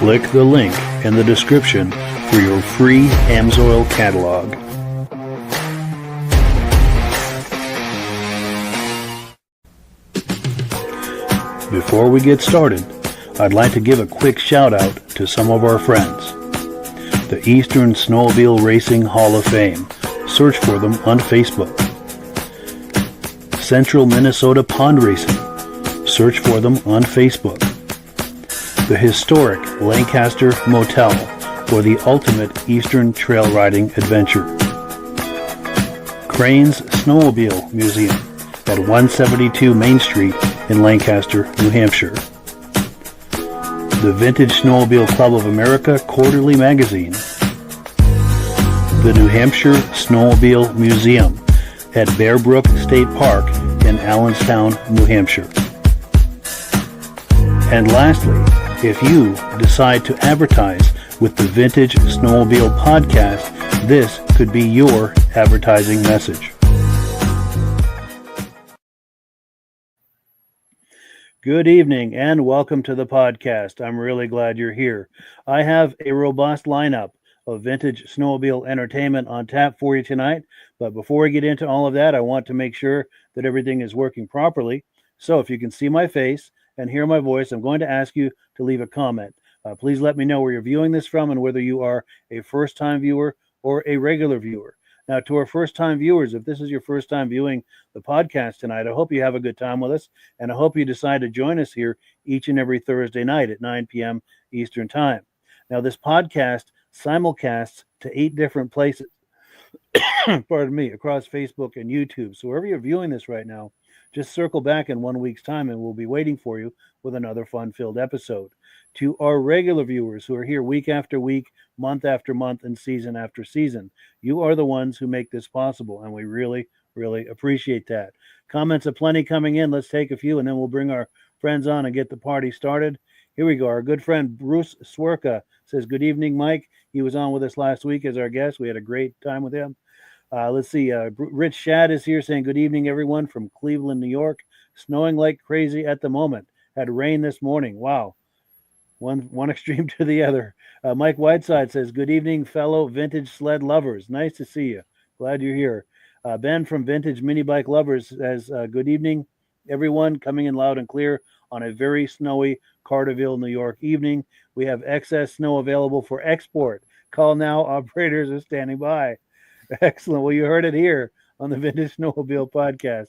Click the link in the description for your free AMSOIL catalog. Before we get started, I'd like to give a quick shout out to some of our friends. The Eastern Snowmobile Racing Hall of Fame. Search for them on Facebook. Central Minnesota Pond Racing. Search for them on Facebook. The historic Lancaster Motel for the ultimate Eastern trail riding adventure. Crane's Snowmobile Museum at 172 Main Street in Lancaster, New Hampshire. The Vintage Snowmobile Club of America Quarterly Magazine. The New Hampshire Snowmobile Museum at Bearbrook State Park in Allenstown, New Hampshire. And lastly, if you decide to advertise with the Vintage Snowmobile Podcast, this could be your advertising message. Good evening and welcome to the podcast. I'm really glad you're here. I have a robust lineup of vintage snowmobile entertainment on tap for you tonight. But before we get into all of that, I want to make sure that everything is working properly. So if you can see my face and hear my voice, I'm going to ask you to leave a comment. Please let me know where you're viewing this from and whether you are a first-time viewer or a regular viewer. Now, to our first-time viewers, if this is your first time viewing the podcast tonight, I hope you have a good time with us, and I hope you decide to join us here each and every Thursday night at 9 p.m. Eastern Time. Now, this podcast simulcasts to 8 different places, pardon me, across Facebook and YouTube. So wherever you're viewing this right now, just circle back in 1 week's time, and we'll be waiting for you with another fun-filled episode. To our regular viewers who are here week after week, month after month, and season after season, you are the ones who make this possible, and we really, really appreciate that. Comments aplenty coming in. Let's take a few, and then we'll bring our friends on and get the party started. Here we go. Our good friend Bruce Swerka says, good evening, Mike. He was on with us last week as our guest. We had a great time with him. Let's see. Rich Shad is here saying, good evening, everyone, from Cleveland, New York. Snowing like crazy at the moment. Had rain this morning. Wow. One extreme to the other. Mike Whiteside says, good evening, fellow vintage sled lovers. Nice to see you. Glad you're here. Ben from Vintage Mini Bike Lovers says, good evening, everyone. Coming in loud and clear on a very snowy Carterville, New York evening. We have excess snow available for export. Call now. Operators are standing by. Excellent. Well, you heard it here on the Vintage Snowmobile Podcast.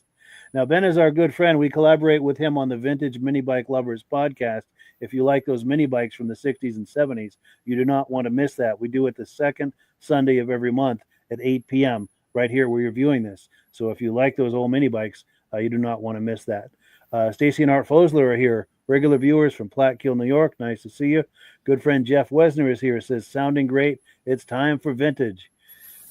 Now, Ben is our good friend. We collaborate with him on the Vintage Mini Bike Lovers podcast. If you like those mini bikes from the 60s and 70s, you do not want to miss that. We do it the second Sunday of every month at 8 p.m. right here where you're viewing this. So if you like those old mini bikes, you do not want to miss that. Stacy and Art Fosler are here. Regular viewers from Platkill, New York. Nice to see you. Good friend Jeff Wesner is here. Says, sounding great. It's time for vintage.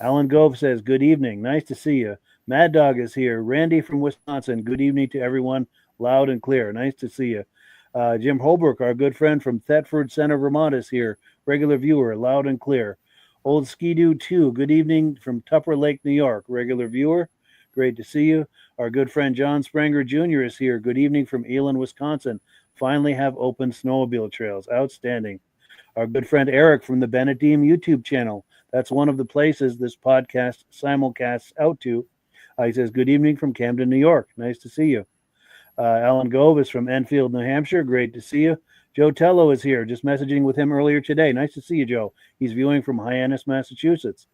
Alan Gove says, good evening. Nice to see you. Mad Dog is here. Randy from Wisconsin. Good evening to everyone. Loud and clear. Nice to see you. Jim Holbrook, our good friend from Thetford Center, Vermont, is here. Regular viewer. Loud and clear. Old Skidoo 2. Good evening from Tupper Lake, New York. Regular viewer. Great to see you. Our good friend John Spranger Jr. is here. Good evening from Elon, Wisconsin. Finally have open snowmobile trails. Outstanding. Our good friend Eric from the Bennett Deem YouTube channel. That's one of the places this podcast simulcasts out to. He says, good evening from Camden, New York. Nice to see you. Alan Gove is from Enfield, New Hampshire. Great to see you. Joe Tello is here. Just messaging with him earlier today. Nice to see you, Joe. He's viewing from Hyannis, Massachusetts.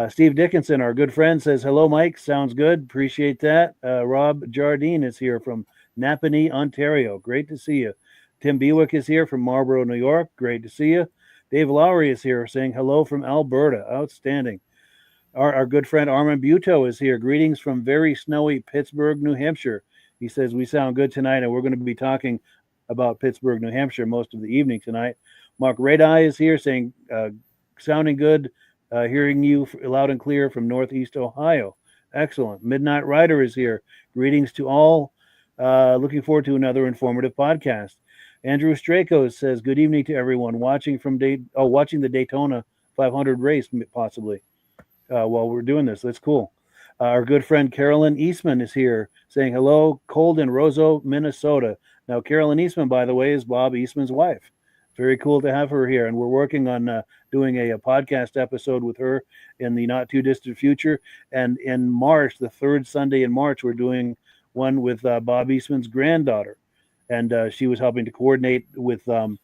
Steve Dickinson, our good friend, says, hello, Mike. Sounds good. Appreciate that. Rob Jardine is here from Napanee, Ontario. Great to see you. Tim Bewick is here from Marlborough, New York. Great to see you. Dave Lowry is here saying hello from Alberta. Outstanding. Our good friend Armand Buteau is here. Greetings from very snowy Pittsburg, New Hampshire. He says, we sound good tonight, and we're going to be talking about Pittsburg, New Hampshire most of the evening tonight. Mark Radai is here saying, sounding good, hearing you loud and clear from Northeast Ohio. Excellent. Midnight Rider is here. Greetings to all. Looking forward to another informative podcast. Andrew Strako says, good evening to everyone watching watching the Daytona 500 race, possibly, while we're doing this. That's cool. Our good friend Carolyn Eastman is here saying hello, cold in Roseau, Minnesota. Now, Carolyn Eastman, by the way, is Bob Eastman's wife. Very cool to have her here, and we're working on doing a podcast episode with her in the not too distant future. And in March, the third Sunday in March, we're doing one with Bob Eastman's granddaughter, and she was helping to coordinate with. I'm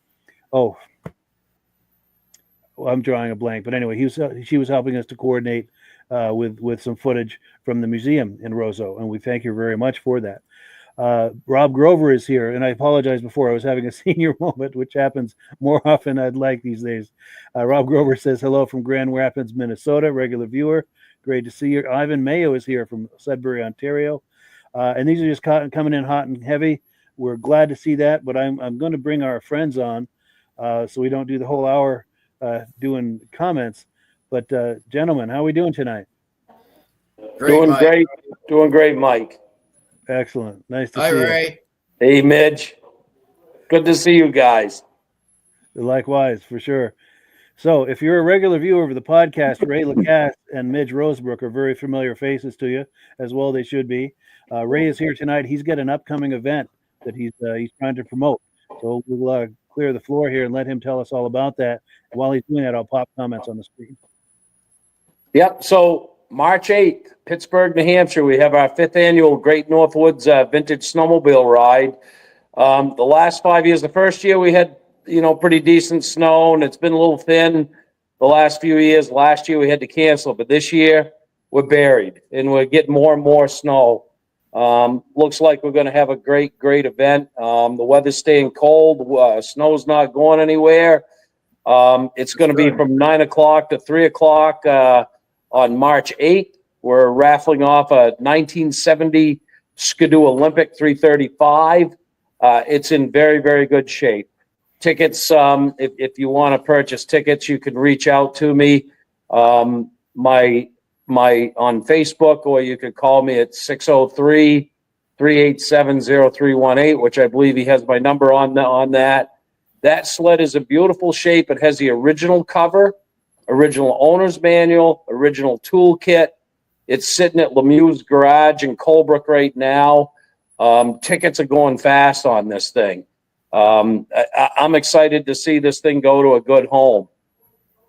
drawing a blank, but anyway, she was helping us to coordinate with some footage from the museum in Roseau, and we thank you very much for that. Rob Grover is here, and I apologize before. I was having a senior moment, which happens more often than I'd like these days. Rob Grover says hello from Grand Rapids, Minnesota, regular viewer. Great to see you. Ivan Mayo is here from Sudbury, Ontario. And these are just coming in hot and heavy. We're glad to see that, but I'm going to bring our friends on so we don't do the whole hour doing comments. But gentlemen, how are we doing tonight? Doing great. Doing great, Mike. Excellent. Nice to see you. Hi, Ray. Hey, Midge. Good to see you guys. Likewise, for sure. So if you're a regular viewer of the podcast, Ray Lacasse and Midge Rosebrook are very familiar faces to you, as well they should be. Ray is here tonight. He's got an upcoming event that he's trying to promote. So we'll clear the floor here and let him tell us all about that. And while he's doing that, I'll pop comments on the screen. Yep. So March 8th, Pittsburg, New Hampshire, we have our 5th annual Great Northwoods Vintage Snowmobile ride. The last 5 years, the first year we had, pretty decent snow, and it's been a little thin the last few years. Last year we had to cancel, but this year we're buried, and we're getting more and more snow. Looks like we're going to have a great event. The weather's staying cold. Snow's not going anywhere. It's going to be from 9 o'clock to 3 o'clock on March 8th. We're raffling off a 1970 Skidoo Olympic 335. It's in very, very good shape. Tickets, if you want to purchase tickets, you can reach out to me. My on Facebook, or you could call me at 603-387-0318, which I believe he has my number on that. That sled is in beautiful shape. It has the original cover, original owner's manual, original toolkit. It's sitting at Lemieux's garage in Colebrook right now. Tickets are going fast on this thing. I'm excited to see this thing go to a good home.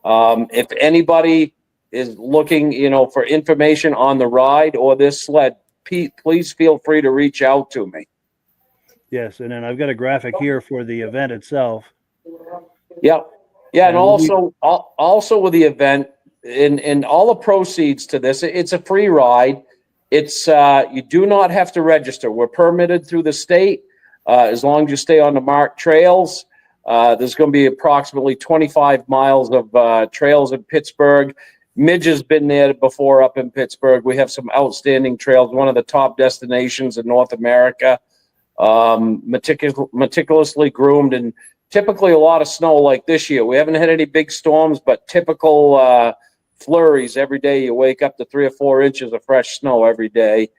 If anybody is looking, for information on the ride or this sled, please feel free to reach out to me. Yes, and then I've got a graphic here for the event itself. Yeah, and also with the event, and all the proceeds to this, it's a free ride. It's you do not have to register. We're permitted through the state as long as you stay on the marked trails. There's going to be approximately 25 miles of trails in Pittsburg. Midge has been there before up in Pittsburg. We have some outstanding trails, one of the top destinations in North America, meticulously groomed, and typically a lot of snow like this year. We haven't had any big storms, but typical flurries every day. You wake up to 3 or 4 inches of fresh snow every day.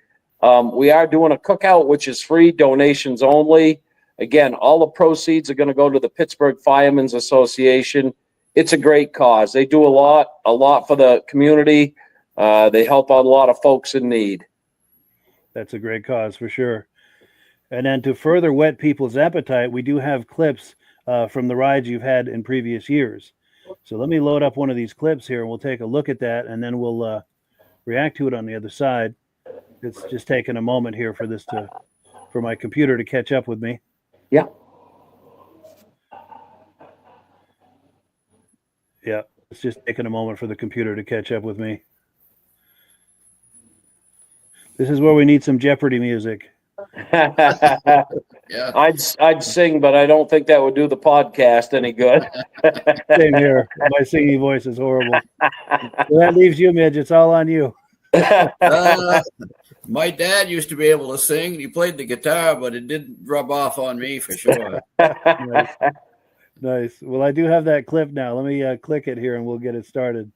We are doing a cookout, which is free, donations only. Again, all the proceeds are going to go to the Pittsburgh Firemen's Association. It's a great cause. They do a lot for the community. They help out a lot of folks in need. That's a great cause for sure. And then to further whet people's appetite, we do have clips from the rides you've had in previous years. So let me load up one of these clips here, and we'll take a look at that, and then we'll react to it on the other side. It's just taking a moment here for my computer to catch up with me. Yeah. Yeah, it's just taking a moment for the computer to catch up with me. This is where we need some Jeopardy music. Yeah. I'd sing, but I don't think that would do the podcast any good. Same here. My singing voice is horrible. So that leaves you, Midge. It's all on you. My dad used to be able to sing. He played the guitar, but it didn't rub off on me for sure. Nice. Well, I do have that clip now. Let me click it here and we'll get it started.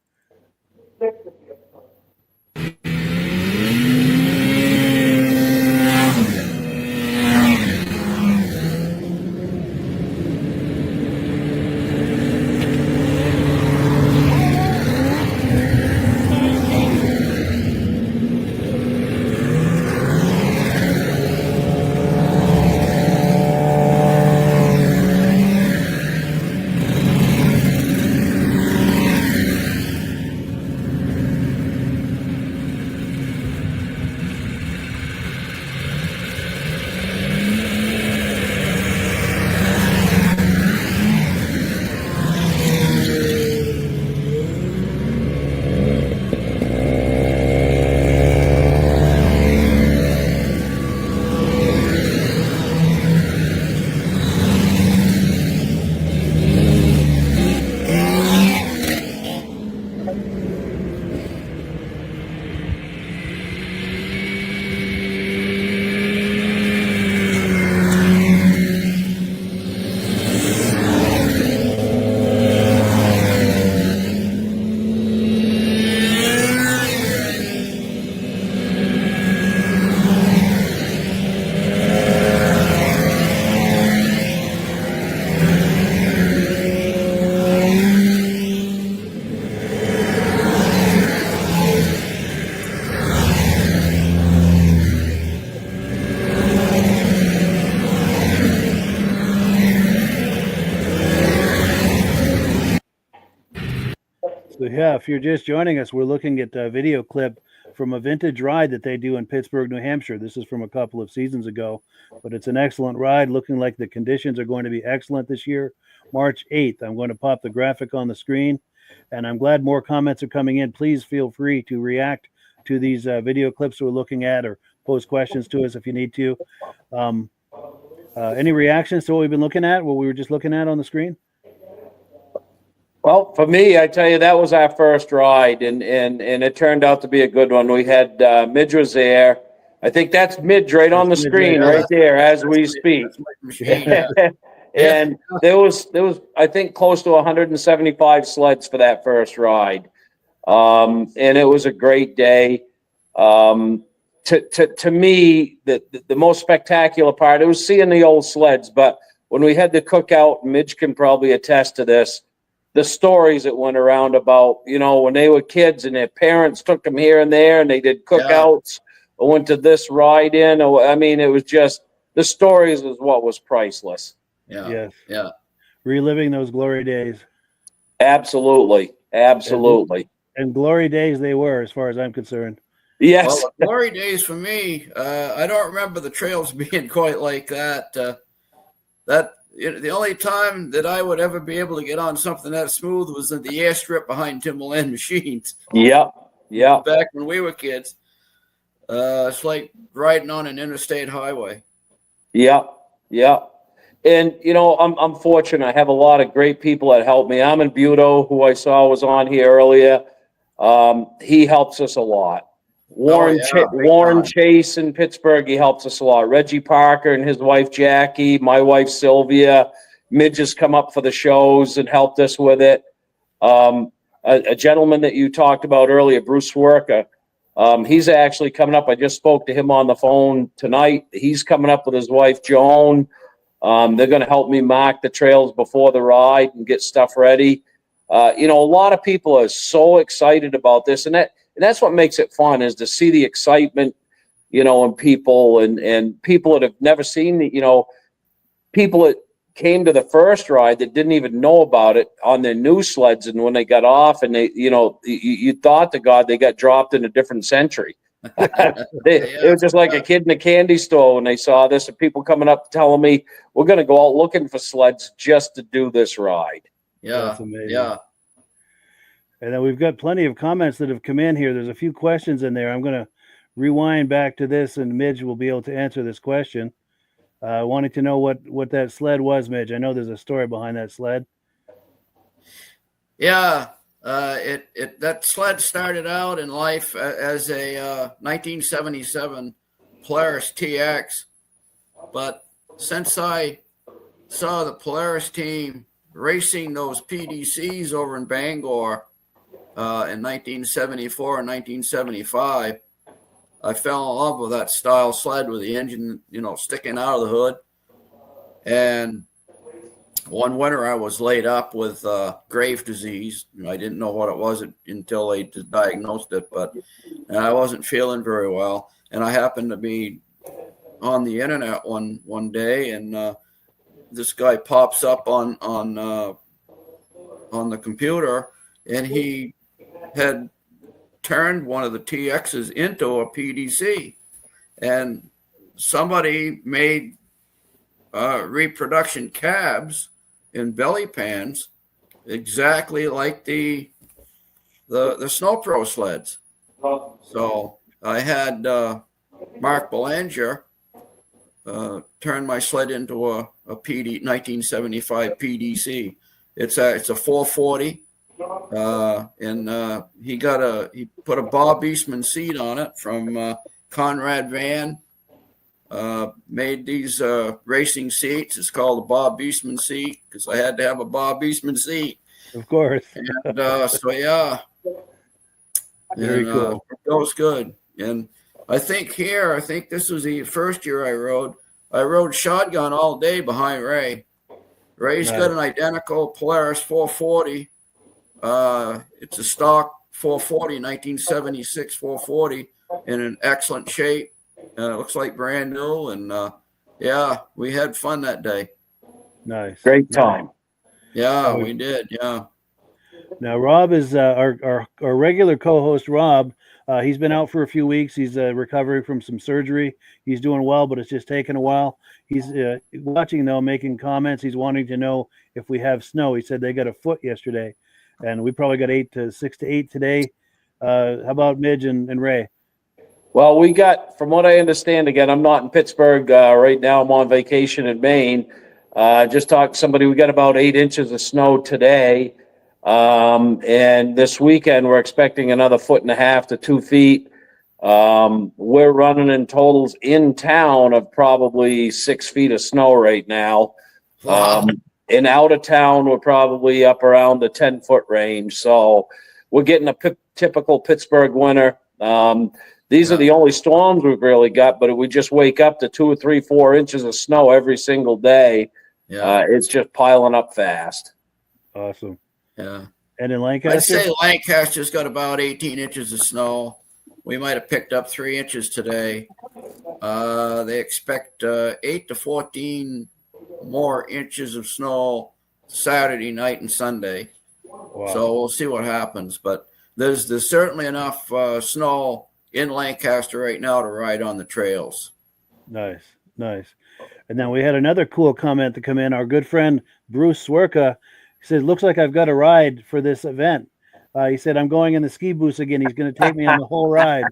Yeah, if you're just joining us, we're looking at a video clip from a vintage ride that they do in Pittsburg, New Hampshire. This is from a couple of seasons ago, but it's an excellent ride, looking like the conditions are going to be excellent this year. March 8th, I'm going to pop the graphic on the screen, and I'm glad more comments are coming in. Please feel free to react to these video clips we're looking at, or pose questions to us if you need to. Any reactions to what we've been looking at, what we were just looking at on the screen? Well, for me, I tell you, that was our first ride, and it turned out to be a good one. We had Midge was there. I think that's Midge right on the screen right there as we speak. And there was I think close to 175 sleds for that first ride, and it was a great day. To me, the most spectacular part, it was seeing the old sleds. But when we had the cookout, Midge can probably attest to this, the stories that went around about, when they were kids and their parents took them here and there and they did cookouts or went to this ride in. I mean, it was just, the stories is what was priceless. Yeah. Yes. Yeah. Reliving those glory days. Absolutely. Absolutely. And glory days they were, as far as I'm concerned. Yes. Well, the glory days for me, I don't remember the trails being quite like that. The only time that I would ever be able to get on something that smooth was at the airstrip behind Timberland Machines. Yep. Back when we were kids. It's like riding on an interstate highway. Yep. And, I'm fortunate. I have a lot of great people that help me. I'm in Budo, who I saw was on here earlier. He helps us a lot. Warren Chase in Pittsburgh, he helps us a lot. Reggie Parker and his wife Jackie, my wife Sylvia. Midge has come up for the shows and helped us with it. A gentleman that you talked about earlier, Bruce Worker, he's actually coming up. I just spoke to him on the phone tonight. He's coming up with his wife Joan. They're going to help me mark the trails before the ride and get stuff ready. A lot of people are so excited about this, and that's what makes it fun, is to see the excitement, in people and people that have never seen people that came to the first ride that didn't even know about it on their new sleds. And when they got off and they, you thought to God, they got dropped in a different century. It was just like a kid in a candy store when they saw this, and people coming up telling me, we're going to go out looking for sleds just to do this ride. Yeah. That's amazing. Yeah. And then we've got plenty of comments that have come in here. There's a few questions in there. I'm going to rewind back to this, and Midge will be able to answer this question. Wanting to know what that sled was, Midge. I know there's a story behind that sled. Yeah. That sled started out in life as a 1977 Polaris TX. But since I saw the Polaris team racing those PDCs over in Bangor, in 1974 and 1975, I fell in love with that style sled with the engine, sticking out of the hood. And one winter I was laid up with grave disease. I didn't know what it was until they diagnosed it, and I wasn't feeling very well. And I happened to be on the internet one day, and this guy pops up on the computer, and he had turned one of the TXs into a PDC, and somebody made reproduction cabs in belly pans exactly like the Snow Pro sleds. So I had Mark Belanger turn my sled into a PD 1975 PDC. It's a 440. And he put a Bob Eastman seat on it from Conrad Van. Made these racing seats. It's called a Bob Eastman seat because I had to have a Bob Eastman seat. Of course. And so yeah. Very cool. It goes good. And I think this was the first year I rode shotgun all day behind Ray. Ray's got an identical Polaris 440. It's a stock 440, 1976 440, in an excellent shape. It looks like brand new. And we had fun that day. Nice. Great time. Yeah, we did. Yeah. Now, Rob is our regular co-host. Rob, he's been out for a few weeks. He's recovering from some surgery. He's doing well, but it's just taken a while. He's watching though, making comments. He's wanting to know if we have snow. He said they got a foot yesterday, and we probably got 6 to 8 today. How about Midge and Ray? Well, we got, from what I understand, again, I'm not in Pittsburgh right now. I'm on vacation in Maine. Just talked to somebody. We got about 8 inches of snow today. And this weekend, we're expecting another 1.5 to 2 feet. We're running in totals in town of probably 6 feet of snow right now. Wow. And out of town, we're probably up around the 10-foot range. So we're getting a typical Pittsburgh winter. These are the only storms we've really got, but we just wake up to 2 or 3, 4 inches of snow every single day. Yeah. It's just piling up fast. Awesome. Yeah. And in I'd Lancaster? say Lancaster's got about 18 inches of snow. We might have picked up 3 inches today. They expect 8 to 14 more inches of snow Saturday night and Sunday. Wow. So we'll see what happens. But there's certainly enough snow in Lancaster right now to ride on the trails. Nice. And then we had another cool comment to come in. Our good friend Bruce Swerka, he said, "Looks like I've got a ride for this event." He said, "I'm going in the ski booth again. He's going to take me on the whole ride."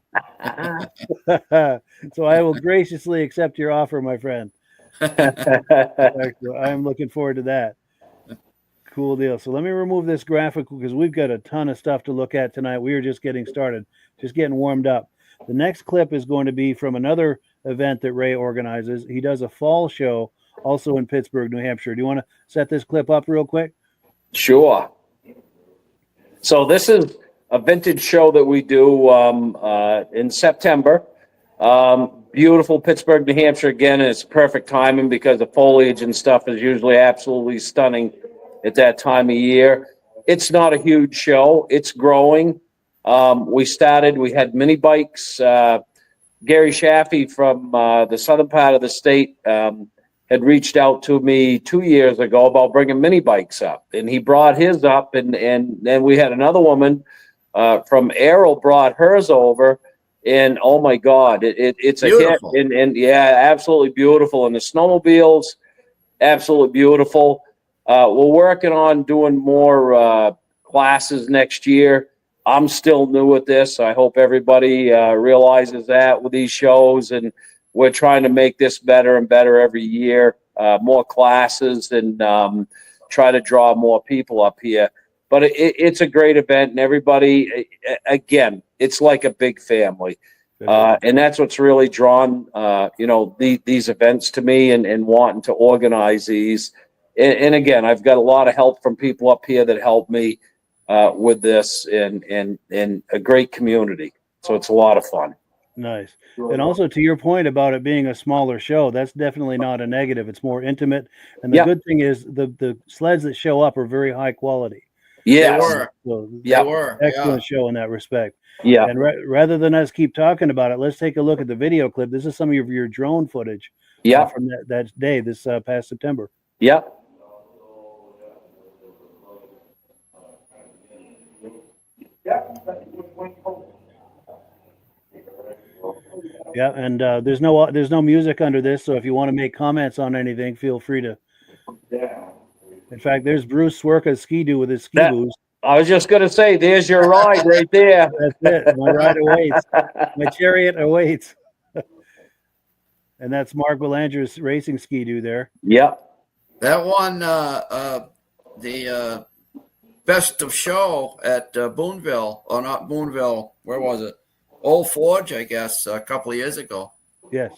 So I will graciously accept your offer, my friend. I'm looking forward to that. Cool deal. So let me remove this graphic because we've got a ton of stuff to look at tonight. We are just getting started, just getting warmed up. The next clip is going to be from another event that Ray organizes. He does a fall show also in Pittsburg, New Hampshire. Do you want to set this clip up real quick? Sure. So this is a vintage show that we do in September. Beautiful Pittsburg, New Hampshire again, and it's perfect timing because the foliage and stuff is usually absolutely stunning at that time of year. It's not a huge show. It's growing. We had mini bikes. Gary Shaffey from the southern part of the state had reached out to me 2 years ago about bringing mini bikes up, and he brought his up, and then we had another woman from Arrow brought hers over, and oh my God, it's Beautiful. a hit, and yeah, absolutely beautiful, and the snowmobiles, absolutely beautiful. We're working on doing more classes next year. I'm still new at this. I hope everybody realizes that with these shows, and we're trying to make this better and better every year. More classes and try to draw more people up here. But it's a great event, and everybody, again, it's like a big family. And that's what's really drawn, these events to me and wanting to organize these. And again, I've got a lot of help from people up here that help me with this and a great community. So it's a lot of fun. Nice. And also to your point about it being a smaller show, that's definitely not a negative. It's more intimate. And the good thing is the sleds that show up are very high quality. Yeah. They were. So They were. excellent show in that respect. Yeah. And rather than us keep talking about it, let's take a look at the video clip. This is some of your drone footage from that day, this past September. Yeah. Yeah, and there's no music under this, so if you want to make comments on anything, feel free to. In fact, there's Bruce Swerka's ski-doo with his ski boots. I was just going to say, there's your ride right there. That's it. My ride awaits. My chariot awaits. And that's Mark Belanger's racing ski-doo there. Yeah. That won the best of show at Boonville, or not Boonville, where was it? Old Forge, I guess, a couple of years ago. Yes.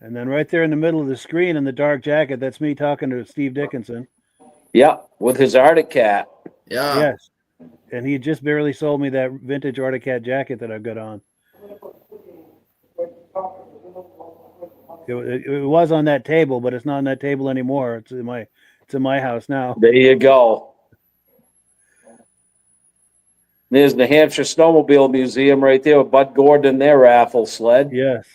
And then right there in the middle of the screen in the dark jacket, that's me talking to Steve Dickinson. Yeah, with his Arctic Cat. Yeah. Yes. And he just barely sold me that vintage Arctic Cat jacket that I've got on. It was on that table, but it's not on that table anymore. It's in my house now. There you go. There's the Hampshire Snowmobile Museum right there with Bud Gordon and their raffle sled. Yes.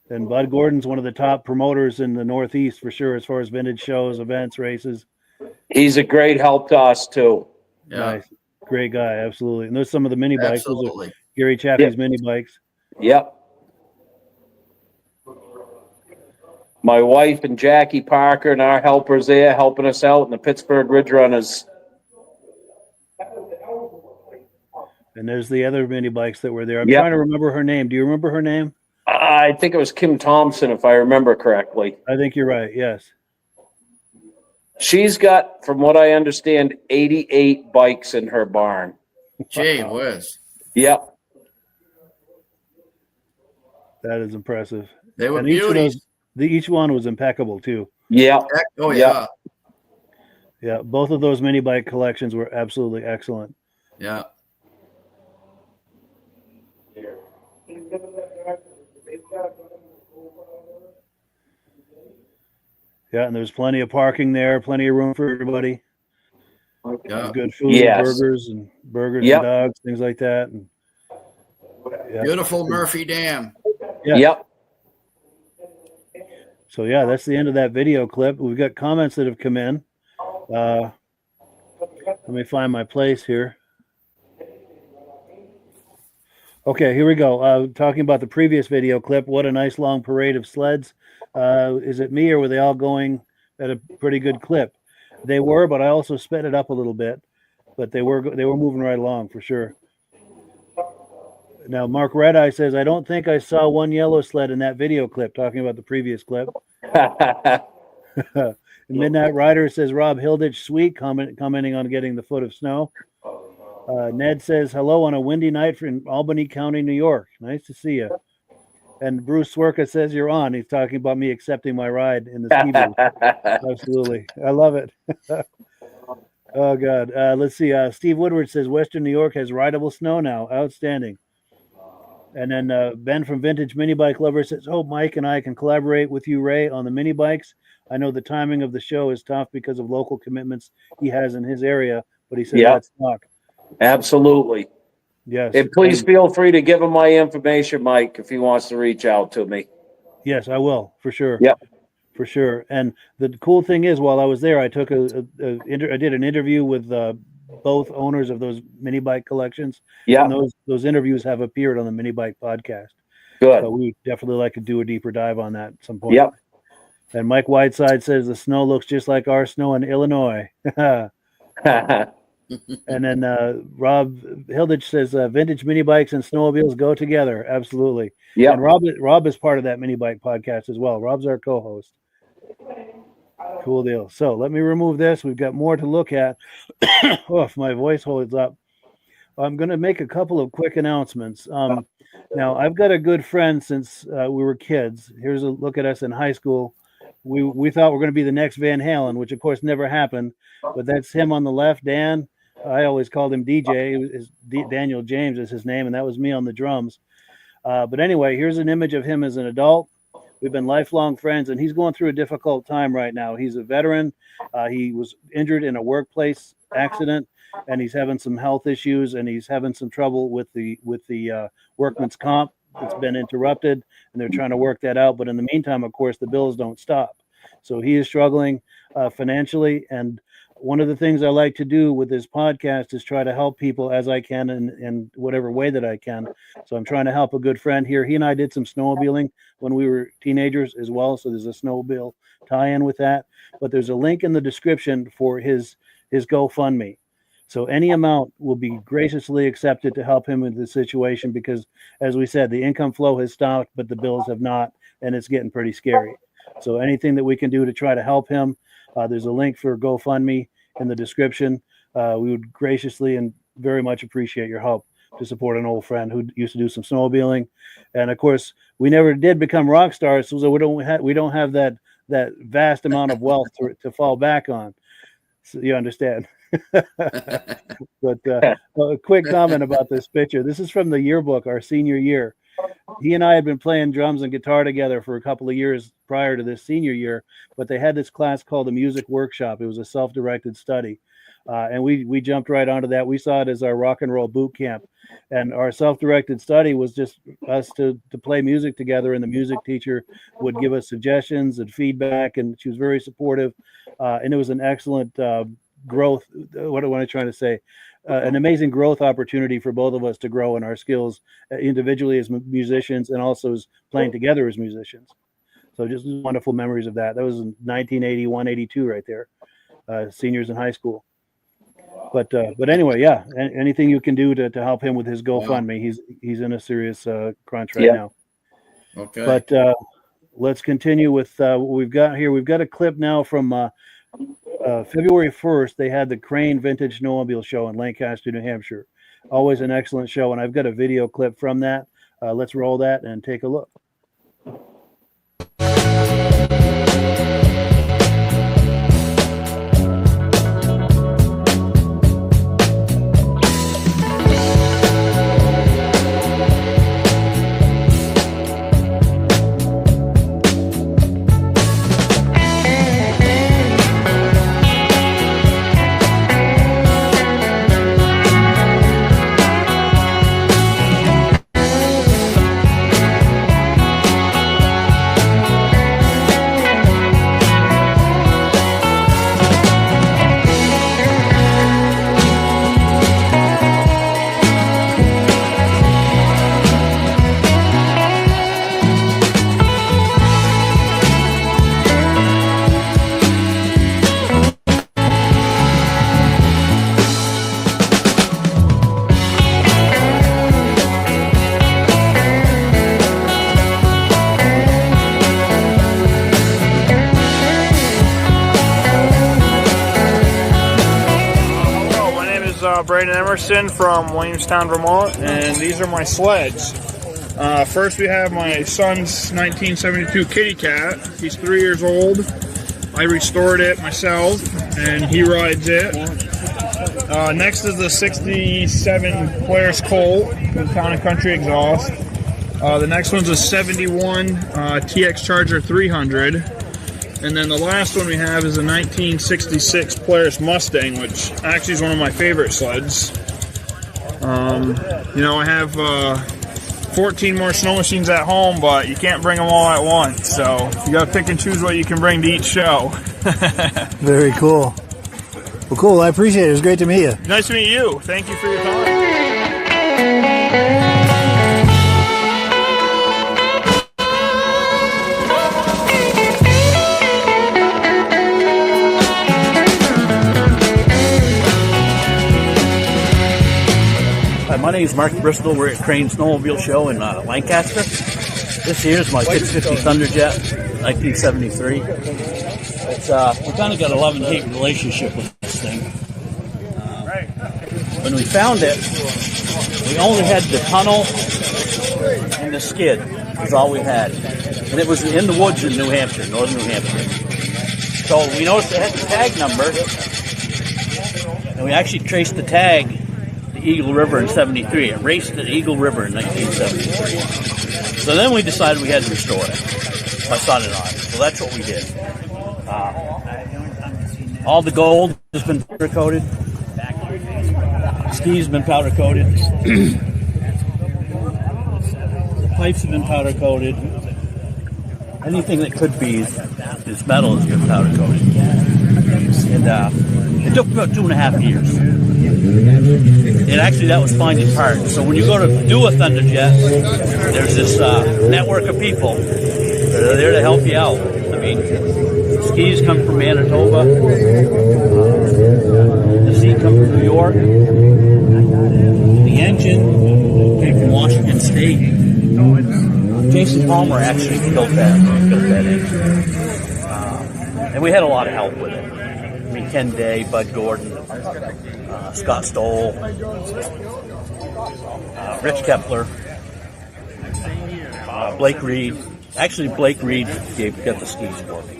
And Bud Gordon's one of the top promoters in the Northeast for sure, as far as vintage shows, events, races. He's a great help to us too. Yeah, Nice. Great guy. Absolutely. And there's some of the mini bikes. Those are absolutely. Gary Chaffee's mini bikes. Yep. My wife and Jackie Parker and our helpers there helping us out in the Pittsburg Ridge Runners. And there's the other mini bikes that were there. I'm Yep. trying to remember her name. Do you remember her name? I think it was Kim Thompson, if I remember correctly. I think you're right. Yes. She's got, from what I understand, 88 bikes in her barn. Gee whiz. Yep. That is impressive. They were And each of beauties. each one was impeccable too. Yep. Oh, Yeah. Yeah. Both of those mini bike collections were absolutely excellent. Yeah. Yeah. And there's plenty of parking there, plenty of room for everybody. Yeah. Good food, Yes. burgers Yep. and dogs, things like that. And yeah. Beautiful Murphy Dam. Yeah. Yep. So yeah, that's the end of that video clip. We've got comments that have come in. Let me find my place here. Okay, here we go. Talking about the previous video clip. What a nice long parade of sleds. Is it me or were they all going at a pretty good clip? They were, but I also sped it up a little bit. But they were moving right along for sure. Now, Mark Redeye says, I don't think I saw one yellow sled in that video clip, talking about the previous clip. Midnight Rider says, Rob Hilditch, sweet, commenting on getting the foot of snow. Ned says, hello on a windy night in Albany County, New York. Nice to see you. And Bruce Swerka says you're on. He's talking about me accepting my ride in the ski booth. Absolutely. I love it. Oh, God. Let's see. Steve Woodward says, Western New York has rideable snow now. Outstanding. And then Ben from Vintage Mini Bike Lovers says, oh, Mike and I can collaborate with you, Ray, on the mini bikes. I know the timing of the show is tough because of local commitments he has in his area, but he said, Yeah. let's talk. Absolutely. Yes. And please feel free to give him my information, Mike, if he wants to reach out to me. Yes, I will, for sure. Yep. For sure. And the cool thing is, while I was there, I took I did an interview with both owners of those mini bike collections. Yeah. And those interviews have appeared on the Mini Bike Podcast. Good. So we definitely like to do a deeper dive on that at some point. Yep. And Mike Whiteside says the snow looks just like our snow in Illinois. And then Rob Hilditch says vintage mini bikes and snowmobiles go together. Absolutely. Yep. And Rob is part of that Mini Bike Podcast as well. Rob's our co-host. Cool deal. So let me remove this. We've got more to look at. Oh, if my voice holds up. I'm going to make a couple of quick announcements. Now, I've got a good friend since we were kids. Here's a look at us in high school. We thought we were going to be the next Van Halen, which of course never happened. But that's him on the left, Dan. I always called him DJ. Daniel James is his name, and that was me on the drums. But anyway, here's an image of him as an adult. We've been lifelong friends, and he's going through a difficult time right now. He's a veteran. He was injured in a workplace accident, and he's having some health issues, and he's having some trouble with the workman's comp. It's been interrupted, and they're trying to work that out. But in the meantime, of course, the bills don't stop. So he is struggling financially, and one of the things I like to do with this podcast is try to help people as I can in whatever way that I can. So I'm trying to help a good friend here. He and I did some snowmobiling when we were teenagers as well. So there's a snowmobile tie-in with that. But there's a link in the description for his GoFundMe. So any amount will be graciously accepted to help him with the situation because, as we said, the income flow has stopped, but the bills have not, and it's getting pretty scary. So anything that we can do to try to help him, there's a link for GoFundMe in the description. We would graciously and very much appreciate your help to support an old friend who used to do some snowmobiling. And of course, we never did become rock stars, so we don't have that vast amount of wealth to fall back on. So you understand. But a quick comment about this picture. This is from the yearbook, our senior year. he and I had been playing drums and guitar together for a couple of years prior to this senior year, but they had this class called the Music Workshop. It was a self-directed study. And we jumped right onto that. We saw it as our rock and roll boot camp. And our self-directed study was just us to play music together. And the music teacher would give us suggestions and feedback. And she was very supportive. And it was an excellent growth. What am I trying to say? An amazing growth opportunity for both of us to grow in our skills individually as musicians and also as playing together as musicians. So just wonderful memories of that. That was in 1981, 82 right there, seniors in high school. But anyway, yeah, anything you can do to help him with his GoFundMe. He's in a serious crunch right now. Okay. But let's continue with what we've got here. We've got a clip now from February 1st. They had the Crane Vintage Snowmobile show in Lancaster, New Hampshire. Always an excellent show, and I've got a video clip from that. Let's roll that and take a look. Brandon Emerson from Williamstown, Vermont, and these are my sleds. First we have my son's 1972 Kitty Cat. He's 3 years old. I restored it myself, and he rides it. Next is the 67 Polaris Colt with Town & Country exhaust. The next one's a 71 TX Charger 300. And then the last one we have is a 1966 Polaris Mustang, which actually is one of my favorite sleds. I have 14 more snow machines at home, but you can't bring them all at once. So you got to pick and choose what you can bring to each show. Very cool. Well, cool. I appreciate it. It was great to meet you. Nice to meet you. Thank you for your time. My name is Mark Bristol. We're at Crane Snowmobile Show in Lancaster. This year is my 650 Thunderjet, 1973. We kind of got a love-and-hate relationship with this thing. When we found it, we only had the tunnel and the skid. Was all we had. And it was in the woods in New Hampshire, northern New Hampshire. So we noticed it had the tag number, and we actually traced the tag Eagle River in 73. It raced at Eagle River in 1973. So then we decided we had to restore it. My son and I. So that's what we did. All the gold has been powder coated. Skis have been powder coated. The pipes have been powder coated. Anything that could be is metal has been powder coated. And it took about 2.5 years. And actually, that was finding parts. So when you go to do a Thunderjet, there's this network of people that are there to help you out. I mean, skis come from Manitoba, the seat comes from New York, the engine came from Washington State. Jason Palmer actually built that engine. And we had a lot of help with it. I mean, Ken Day, Bud Gordon, Scott Stoll, Rich Kepler, Blake Reed. Actually, Blake Reed got the skis for me.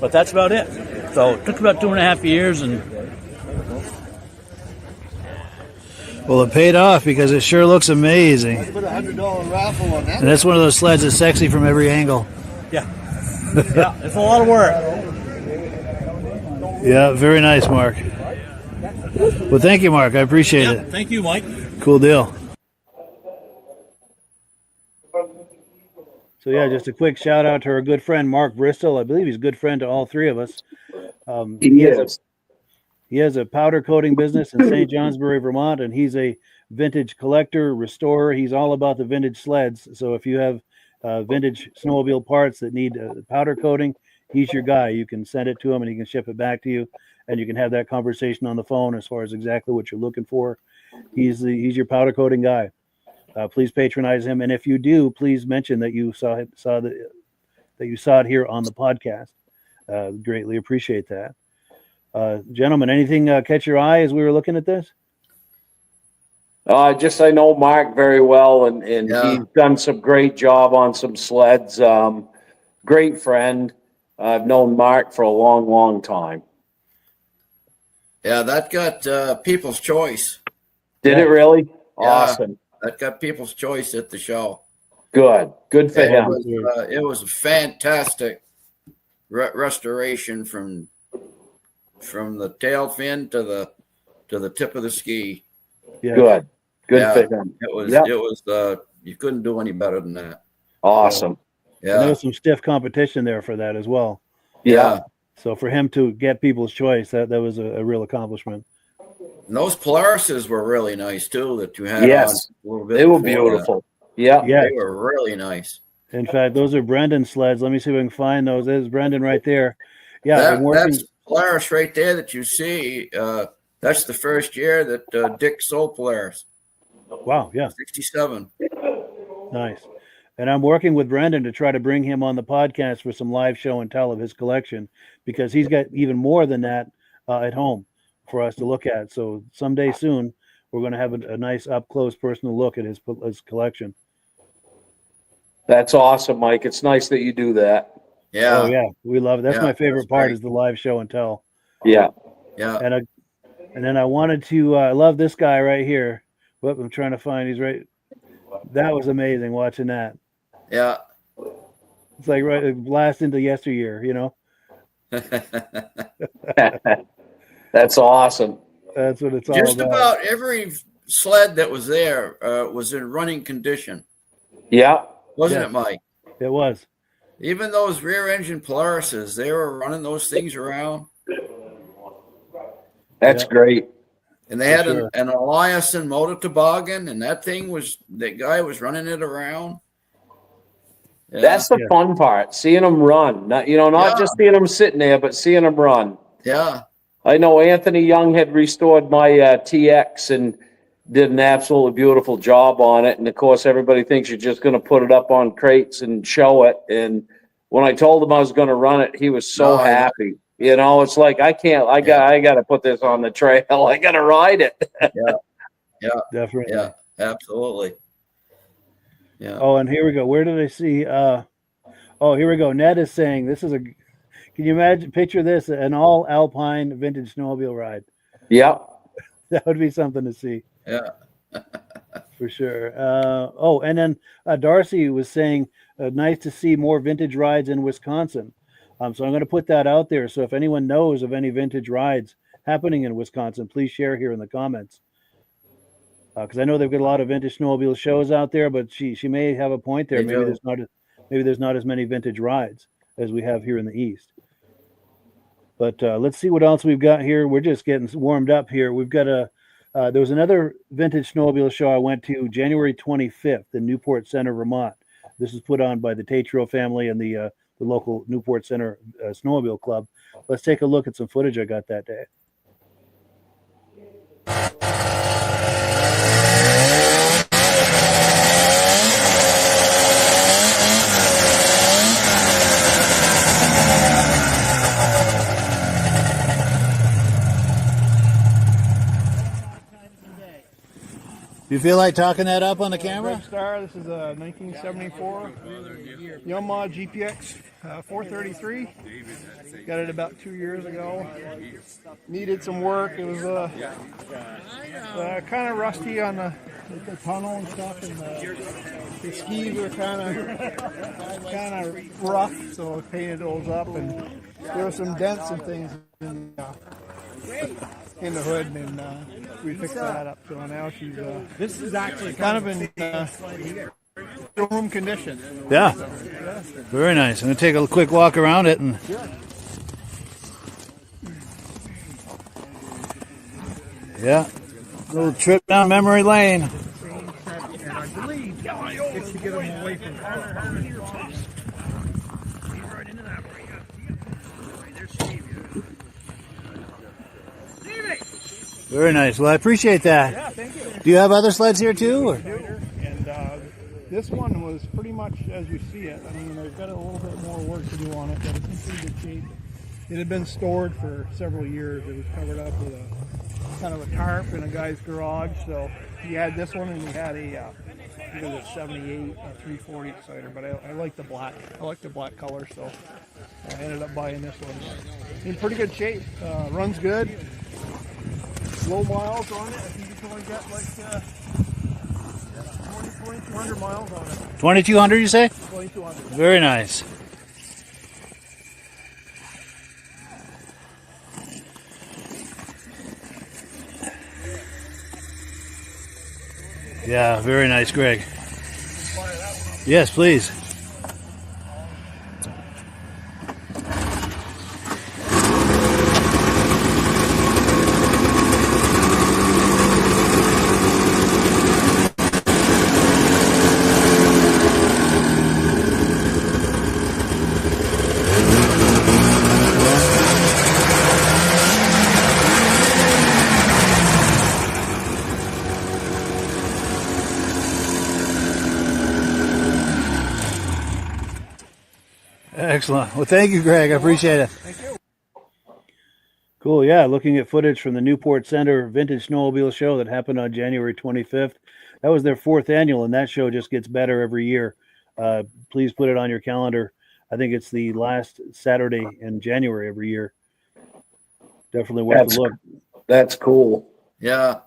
But that's about it. So it took about 2.5 years. And Well, it paid off because it sure looks amazing. I put $100 raffle on that. And that's one of those sleds that's sexy from every angle. Yeah. Yeah, it's a lot of work. Yeah, very nice, Mark. Well, thank you, Mark. I appreciate Yeah, it. thank you, Mike. Cool deal. So yeah, just a quick shout out to our good friend Mark Bristol. I believe he's a good friend to all three of us. He has a powder coating business in St. Johnsbury, Vermont, and he's a vintage collector, restorer. He's all about the vintage sleds. So if you have vintage snowmobile parts that need powder coating, he's your guy. You can send it to him and he can ship it back to you, and you can have that conversation on the phone as far as exactly what you're looking for. He's your powder coating guy. Please patronize him, and if you do, please mention that you saw it here on the podcast. Greatly appreciate that. Gentlemen, anything catch your eye as we were looking at this? Just I know Mark very well, and Yeah. he's done some great job on some sleds. Great friend. I've known Mark for a long, long time. Yeah, that got People's Choice. Did it really? Yeah. Awesome. That got People's Choice at the show. Good for And him. it was a fantastic restoration from the tail fin to the tip of the ski. Yeah. Good Yeah. for him. It was Yep. you couldn't do any better than that. Awesome. And there Yeah. was some stiff competition there for that as well. Yeah. So for him to get People's Choice, that was a real accomplishment. And those Polarises were really nice too that you had Yes. on a little bit They were before that. beautiful. Yeah. Yeah. They were really nice. In fact, those are Brendan's sleds. Let me see if I can find those. There's Brendan right there. Yeah, I'm working. That's Polaris right there that you see. That's the first year that Dick sold Polaris. Wow, yeah, 67. nice. And I'm working with Brendan to try to bring him on the podcast for some live show and tell of his collection, because he's got even more than that at home for us to look at. So someday soon, we're going to have a nice up close personal look at his collection. That's awesome, Mike. It's nice that you do that. Yeah. Oh yeah, we love it. That's Yeah, my favorite that's part great. is the live show and tell. Yeah. Yeah. And then I wanted to. I love this guy right here. Whoop, I'm trying to find. He's right. That was amazing watching that. Yeah. It's like right a blast into yesteryear, you know. That's awesome. That's what it's all Just about. about every sled that was there was in running condition, Yeah. wasn't Yeah. it, Mike? It was. Even those rear engine Polarises, they were running those things around. That's Yeah. great. And they had For sure. an Eliason motor toboggan, and that guy was running it around. Yeah. That's the Yeah. fun part, seeing them run. Not Yeah. just seeing them sitting there, but seeing them run. Yeah. I know Anthony Young had restored my TX and did an absolutely beautiful job on it. And of course, everybody thinks you're just going to put it up on crates and show it. And when I told him I was going to run it, he was so Oh, yeah. happy. You know, it's like, I got to put this on the trail. I got to ride it. Definitely. Yeah. Absolutely. Yeah. Oh, and here we go. Where did I see? Oh, here we go. Ned is saying this is can you imagine, picture this, an all alpine vintage snowmobile ride. Yeah. That would be something to see Yeah. for sure. And then Darcy was saying, nice to see more vintage rides in Wisconsin. So I'm going to put that out there. So if anyone knows of any vintage rides happening in Wisconsin, please share here in the comments. Because I know they've got a lot of vintage snowmobile shows out there, but she may have a point there. They Maybe do. there's not as many vintage rides as we have here in the East. But let's see what else we've got here. We're just getting warmed up here. We've got there was another vintage snowmobile show I went to January 25th in Newport Center, Vermont. This is put on by the Tatro family and the local Newport Center Snowmobile Club. Let's take a look at some footage I got that day. You feel like talking that up on the camera? Red Star, this is a 1974 Yamaha GPX 433. Got it about 2 years ago. Needed some work. It was kind of rusty on the tunnel and stuff, and the skis were kind of rough, so I painted those up, and there were some dents and things in the hood, and we fixed that up. So now she's this is actually kind of in showroom condition. Yeah. Very nice. I'm going to take a quick walk around it. And yeah, little trip down memory lane. And I believe it's to get them away from Very nice. Well, I appreciate that. Yeah, thank you. Do you have other sleds here too? Or? And this one was pretty much as you see it. I mean, they've got a little bit more work to do on it, but it's in pretty good shape. It had been stored for several years. It was covered up with a kind of a tarp in a guy's garage. So he had this one, and he had a 78 340 Exciter, but I like the black. I like the black color, so I ended up buying this one. In pretty good shape. Runs good. Low miles on it. I think you can only get like 2,200 miles on it. 2,200, you say? 2,200. Very nice. Yeah, very nice, Greg. Yes, please. Excellent. Well, thank you, Greg. I appreciate it. Thank you. Cool. Yeah, looking at footage from the Newport Center Vintage Snowmobile show that happened on January 25th. That was their 4th annual, and that show just gets better every year. Please put it on your calendar. I think it's the last Saturday in January every year. Definitely worth a look. That's cool. Yeah.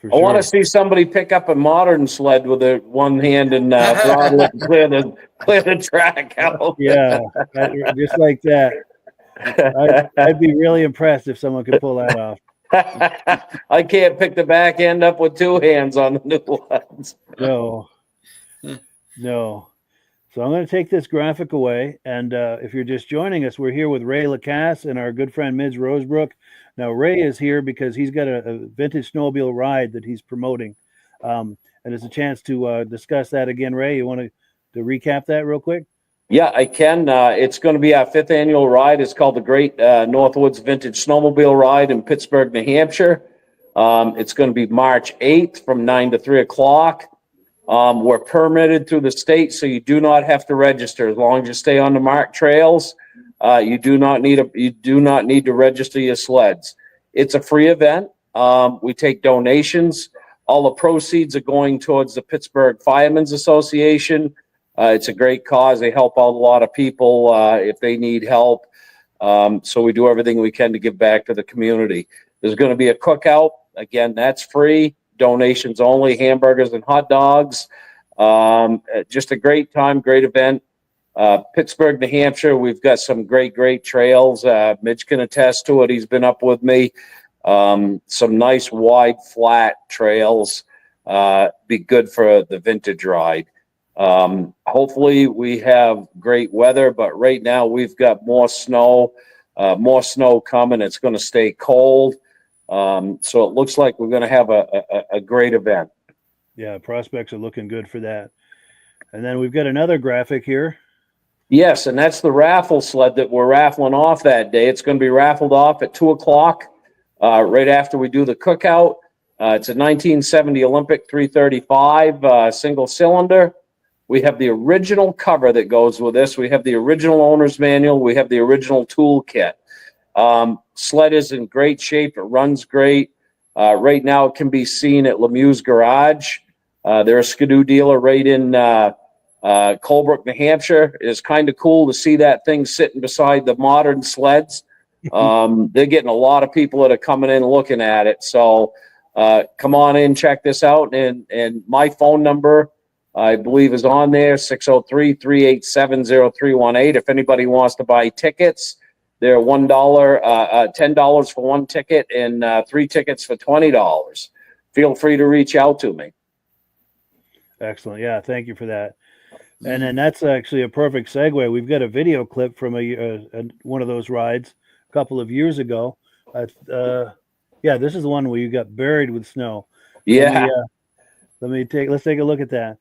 For I want sure. to see somebody pick up a modern sled with their one hand and throttle it and clear the track out. Yeah, just like that. I'd be really impressed if someone could pull that off. I can't pick the back end up with 2 hands on the new ones. No. So I'm going to take this graphic away. And if you're just joining us, we're here with Ray Lacasse and our good friend Midge Rosebrook. Now, Ray is here because he's got a vintage snowmobile ride that he's promoting. And it's a chance to discuss that again. Ray, you want to recap that real quick? Yeah, I can. It's going to be our 5th annual ride. It's called the Great Northwoods Vintage Snowmobile Ride in Pittsburg, New Hampshire. It's going to be March 8th from 9 to 3 o'clock. We're permitted through the state, so you do not have to register as long as you stay on the marked trails. You do not need to register your sleds. It's a free event. We take donations. All the proceeds are going towards the Pittsburgh Firemen's Association. It's a great cause. They help out a lot of people if they need help. So we do everything we can to give back to the community. There's going to be a cookout. Again, that's free. Donations only, hamburgers and hot dogs. Just a great time, great event. Pittsburgh, New Hampshire, we've got some great trails. Midge can attest to it. He's been up with me. Some nice, wide, flat trails. Be good for the vintage ride. Hopefully we have great weather, but right now we've got more snow coming. It's going to stay cold. So it looks like we're going to have a great event. Yeah, prospects are looking good for that. And then we've got another graphic here. Yes, and that's the raffle sled that we're raffling off that day. It's going to be raffled off at 2 o'clock, right after we do the cookout. It's a 1970 Olympic 335 single cylinder. We have the original cover that goes with this. We have the original owner's manual. We have the original toolkit. Sled is in great shape. It runs great. Right now, it can be seen at Lemieux's Garage. They're a Skidoo dealer right in Colebrook, New Hampshire. It's kind of cool to see that thing sitting beside the modern sleds. They're getting a lot of people that are coming in looking at it. So come on in, check this out. And my phone number, I believe, is on there, 603-387-0318. If anybody wants to buy tickets, they're $1, $10 for one ticket and 3 tickets for $20. Feel free to reach out to me. Excellent. Yeah, thank you for that. And then that's actually a perfect segue. We've got a video clip from one of those rides a couple of years ago. Yeah, this is the one where you got buried with snow. Yeah. Let's take a look at that.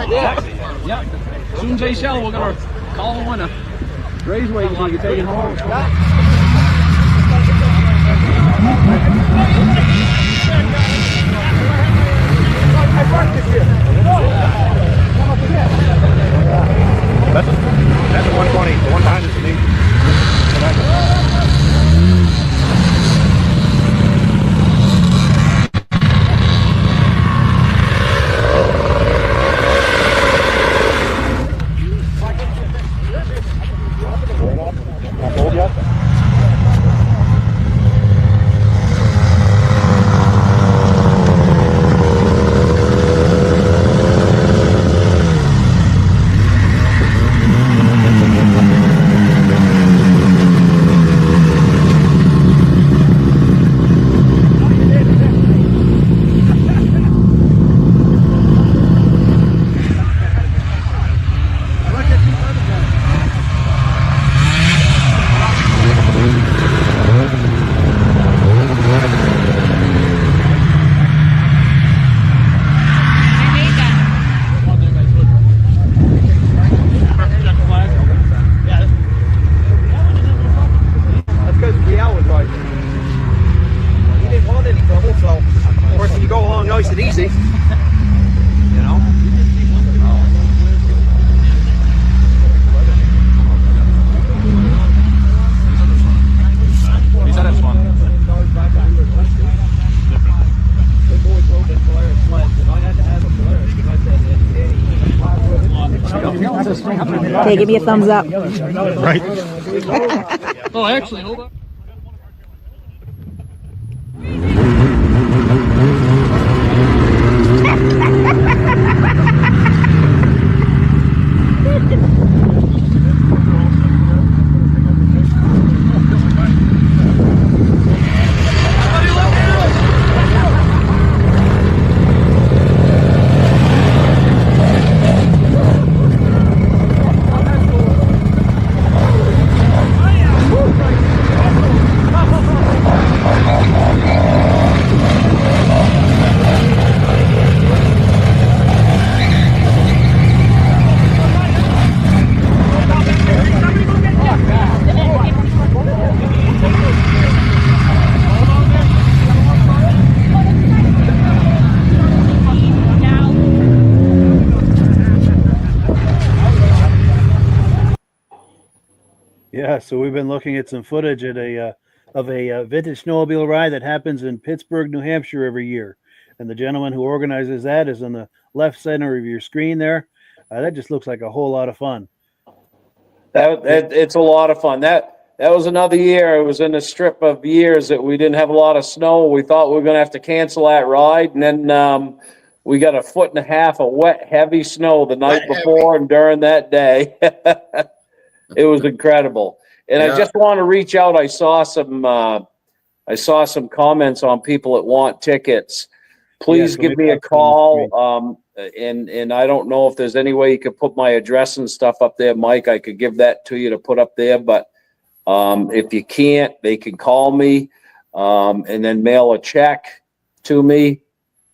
As soon as they sell, we're going to call the winner. Ray's waiting on you, take it home. That's 120. The one behind is me. Okay, give me a thumbs up. Right. Oh, actually, hold on. Yeah, so we've been looking at some footage at a vintage snowmobile ride that happens in Pittsburg, New Hampshire every year, and the gentleman who organizes that is on the left center of your screen there. That just looks like a whole lot of fun. It's a lot of fun. That was another year. It was in a strip of years that we didn't have a lot of snow. We thought we were going to have to cancel that ride, and then we got 1.5 feet of wet, heavy snow the night before and during that day. It was incredible. And I just want to reach out. I saw some comments on people that want tickets. Please give me a call. And I don't know if there's any way you could put my address and stuff up there, Mike. I could give that to you to put up there. But if you can't, they can call me and then mail a check to me.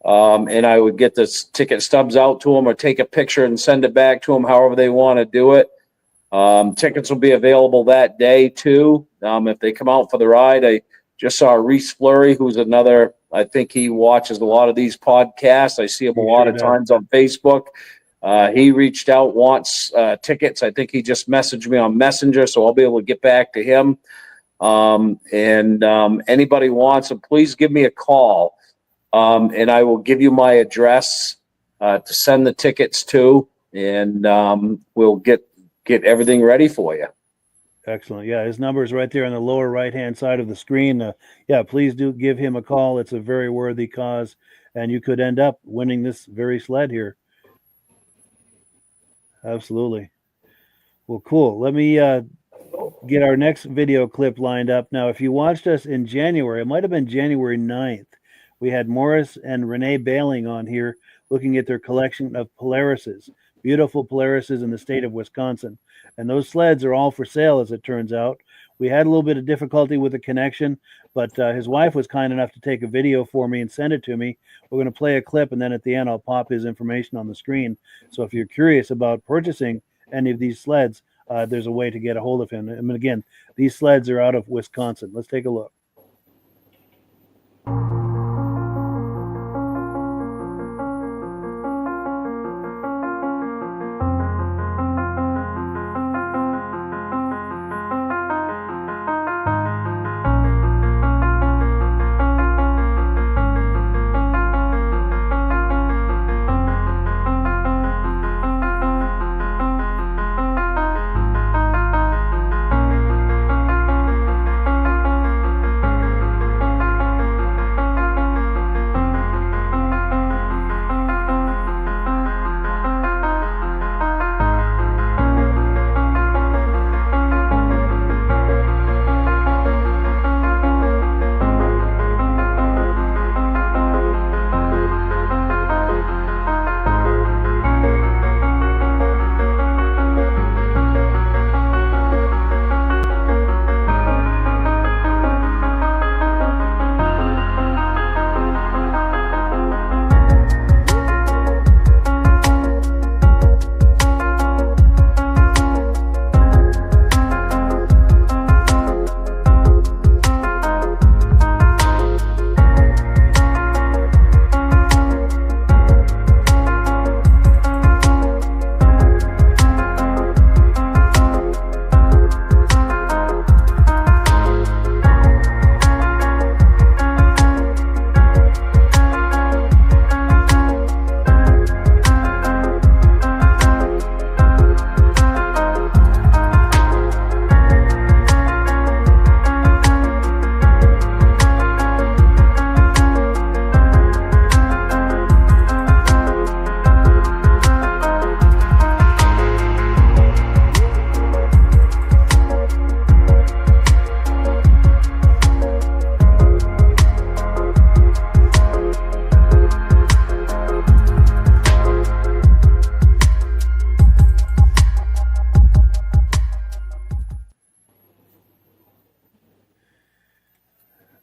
And I would get the ticket stubs out to them or take a picture and send it back to them, however they want to do it. Tickets will be available that day too. If they come out for the ride, I just saw Reese Fleury, who's another, I think he watches a lot of these podcasts. I see him a lot of times on Facebook. He reached out, wants tickets. I think he just messaged me on Messenger, so I'll be able to get back to him. Anybody wants them, please give me a call. And I will give you my address to send the tickets to, and we'll get everything ready for you. Excellent. Yeah, his number is right there on the lower right-hand side of the screen. Please do give him a call. It's a very worthy cause, and you could end up winning this very sled here. Absolutely. Well, cool. Let me get our next video clip lined up. Now, if you watched us in January, it might have been January 9th, we had Morris and Renee Bailing on here looking at their collection of Polarises, beautiful Polarises in the state of Wisconsin. And those sleds are all for sale, as it turns out. We had a little bit of difficulty with the connection, but his wife was kind enough to take a video for me and send it to me. We're going to play a clip, and then at the end, I'll pop his information on the screen. So if you're curious about purchasing any of these sleds, there's a way to get a hold of him. And again, these sleds are out of Wisconsin. Let's take a look.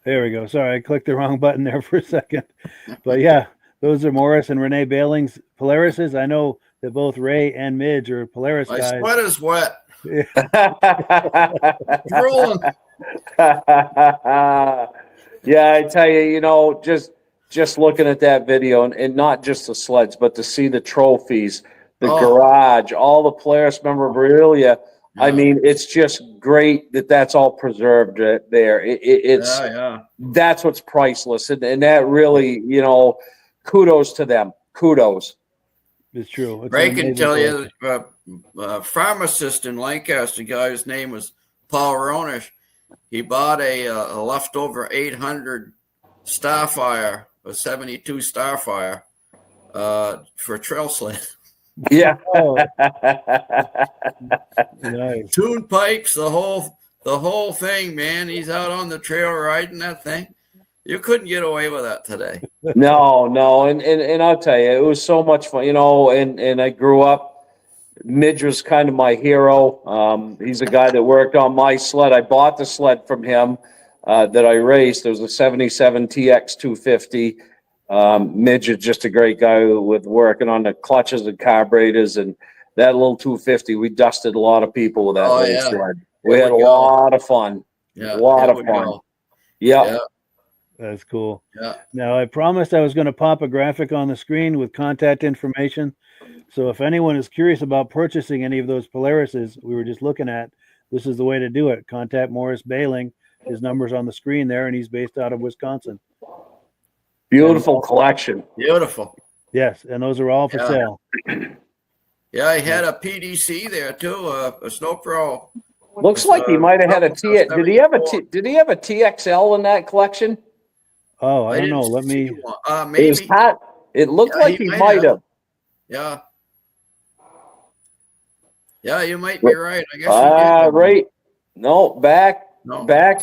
There we go. Sorry, I clicked the wrong button there for a second. But yeah, those are Morris and Renee Bailing's Polarises. I know that both Ray and Midge are Polaris guys. My sweat is wet. Rolling. Yeah, I tell you, just looking at that video and not just the sleds, but to see the trophies, the garage, all the Polaris memorabilia. I mean, it's just great that that's all preserved there. It's that's what's priceless, and that really, kudos to them. Kudos. It's true. It's Ray can tell you, pharmacist in Lancaster, guy whose name was Paul Ronish. He bought a leftover 800 Starfire, a 72 Starfire, for a trail sled. Yeah. Oh. Nice. Tune pipes, the whole thing, man. He's out on the trail riding that thing. You couldn't get away with that today. No, and I'll tell you, it was so much fun, and I grew up. Midge was kind of my hero. He's a guy that worked on my sled. I bought the sled from him that I raced. It was a 77 TX 250. Midge is just a great guy with working on the clutches and carburetors, and that little 250. We dusted a lot of people with that sled. We had a lot of fun. Yeah, a lot of fun. Yeah. That's cool. Yeah. Now, I promised I was going to pop a graphic on the screen with contact information. So if anyone is curious about purchasing any of those Polarises we were just looking at, this is the way to do it. Contact Morris Bailing. His number's on the screen there, and he's based out of Wisconsin. Beautiful collection. Beautiful. Yes, and those are all for sale. Yeah, I had a PDC there too, a Snow Pro. Looks like he might have had a T. Did he have a TXL in that collection? Oh, I don't know. Let me. Maybe. It looked like he might have. Yeah. Yeah, you might be right. I guess. Right. No, back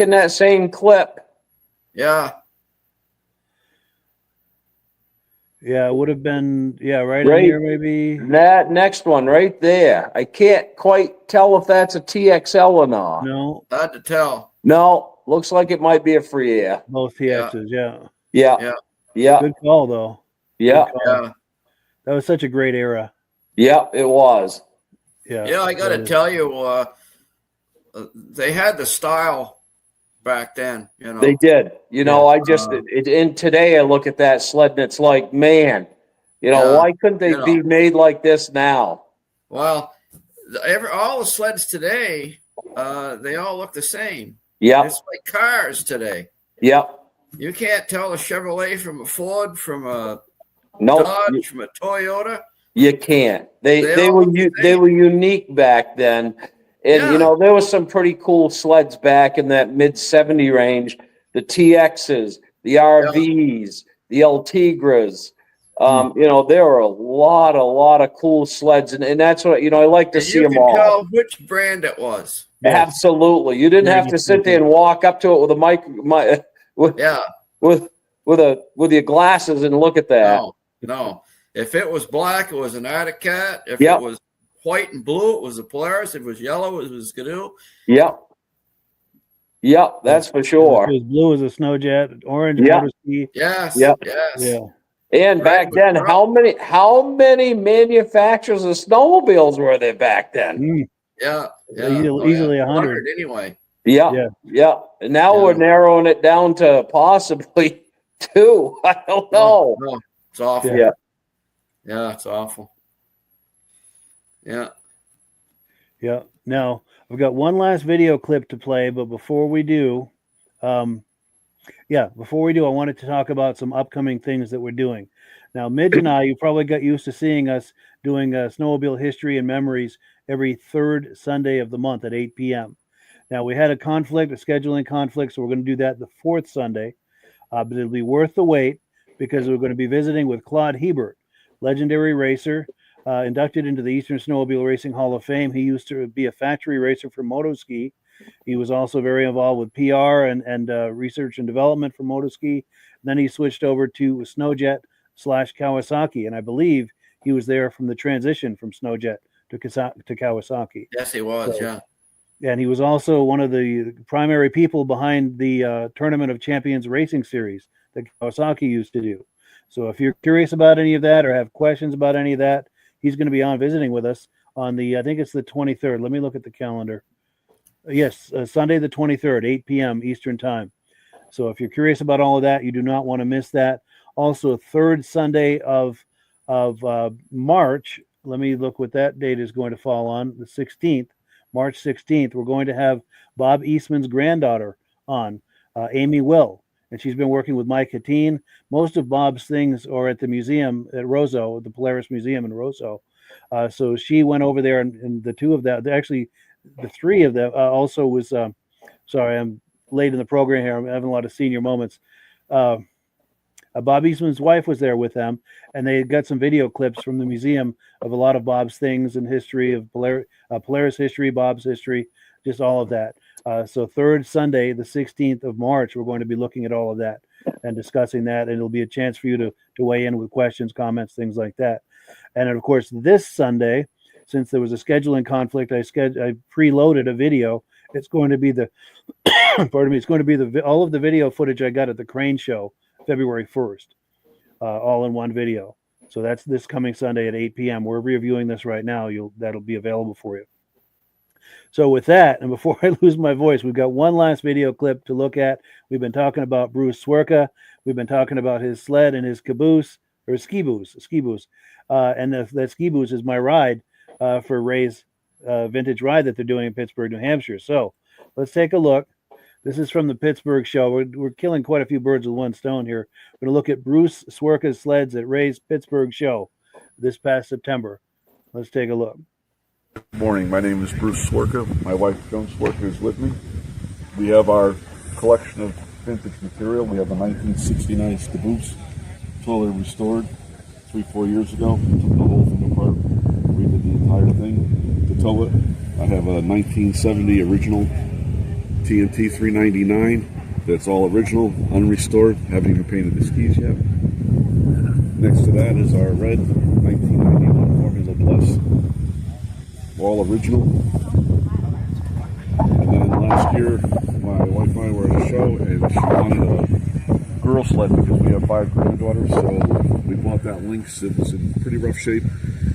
in that same clip. Yeah. Yeah, it would have been, right in here maybe. That next one right there. I can't quite tell if that's a TXL or not. No. Hard to tell. No, looks like it might be a free air. Both TXs, Yeah. Good call, though. Yeah. That was such a great era. Yeah, it was. Yeah, I got to tell you, they had the style back then. They did. I just and today I look at that sled and it's like, man, why couldn't they be made like this now? Well, all the sleds today, they all look the same. Yeah, it's like cars today. Yeah, you can't tell a Chevrolet from a Ford, from a Dodge, from a Toyota. You can't. They were unique back then. And, there was some pretty cool sleds back in that mid-70 range. The TXs, the RVs, the Altegras. There were a lot of cool sleds. And that's what, I like to see them all. You can tell which brand it was. Absolutely. You didn't have to sit there and walk up to it with a with your glasses and look at that. No. If it was black, it was an Arctic Cat. If it was white and blue, it was a Polaris. If it was yellow, it was Skidoo. Yep, that's for sure. If it was blue as a Snowjet, orange, Motorski. Yes. And back then, how many manufacturers of snowmobiles were there back then? Easily 100 anyway. Yeah. And now we're narrowing it down to possibly 2. I don't know. No, it's awful. Yeah, it's awful. Yeah. Now, I've got one last video clip to play, but before we do, I wanted to talk about some upcoming things that we're doing. Now, Midge and I, you probably got used to seeing us doing snowmobile history and memories every third Sunday of the month at 8 p.m. Now, we had a scheduling conflict, so we're going to do that the fourth Sunday, but it'll be worth the wait because we're going to be visiting with Claude Hebert, legendary racer, inducted into the Eastern Snowmobile Racing Hall of Fame. He used to be a factory racer for Motoski. He was also very involved with PR and research and development for Motoski. Then he switched over to Snowjet / Kawasaki, and I believe he was there from the transition from Snowjet to Kawasaki. Yes, he was, And he was also one of the primary people behind the Tournament of Champions Racing Series that Kawasaki used to do. So if you're curious about any of that or have questions about any of that, he's going to be on visiting with us on I think it's the 23rd. Let me look at the calendar. Yes, Sunday the 23rd, 8 p.m. Eastern Time. So if you're curious about all of that, you do not want to miss that. Also, third Sunday of March. Let me look what that date is going to fall on. The 16th, March 16th, we're going to have Bob Eastman's granddaughter on, Amy Will. And she's been working with Mike Hatteen. Most of Bob's things are at the museum at Roseau, the Polaris Museum in Roseau. So she went over there, and the two of them, actually, the three of them also was, sorry, I'm late in the program here. I'm having a lot of senior moments. Bob Eastman's wife was there with them, and they got some video clips from the museum of a lot of Bob's things and history of Polaris history, Bob's history, just all of that. So third Sunday, the 16th of March, we're going to be looking at all of that and discussing that, and it'll be a chance for you to weigh in with questions, comments, things like that. And of course, this Sunday, since there was a scheduling conflict, I preloaded a video. It's going to be the, pardon me, it's going to be all of the video footage I got at the Crane show, February 1st, all in one video. So that's this coming Sunday at 8 p.m. We're reviewing this right now. That'll be available for you. So with that, and before I lose my voice, we've got one last video clip to look at. We've been talking about Bruce Swerka. We've been talking about his sled and his caboose, or ski booze. And that ski booze is my ride for Ray's vintage ride that they're doing in Pittsburg, New Hampshire. So let's take a look. This is from the Pittsburg show. We're killing quite a few birds with one stone here. We're going to look at Bruce Swerka's sleds at Ray's Pittsburg show this past September. Let's take a look. Good morning. My name is Bruce Swerka. My wife, Joan Swerka, is with me. We have our collection of vintage material. We have a 1969 caboose, totally restored 3-4 years ago. We took the whole thing apart, redid the entire thing to tow it. I have a 1970 original TNT 399 that's all original, unrestored, haven't even painted the skis yet. Next to that is our red 1991 Formula Plus, all original. And then last year, my wife and I were at a show, and she wanted a girl sled because we have 5 granddaughters, so we bought that Lynx. It was in pretty rough shape,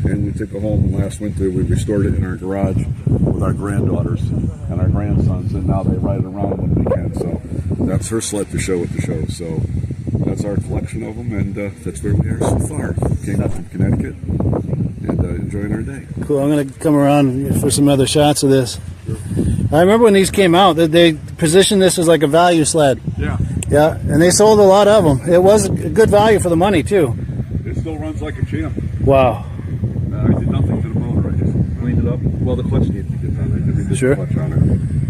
and we took it home, and last winter we restored it in our garage with our granddaughters and our grandsons, and now they ride it around when we can. So that's her sled to show at the show. So that's our collection of them, and that's where we are so far. Came up from Connecticut and enjoying our day. Cool. I'm going to come around for some other shots of this. I remember when these came out, they positioned this as like a value sled. Yeah. Yeah, and they sold a lot of them. It was a good value for the money, too. It still runs like a champ. Wow. I did nothing to the motor. I just cleaned it up. Well, the clutch needed to get done. I did Sure. the clutch on it.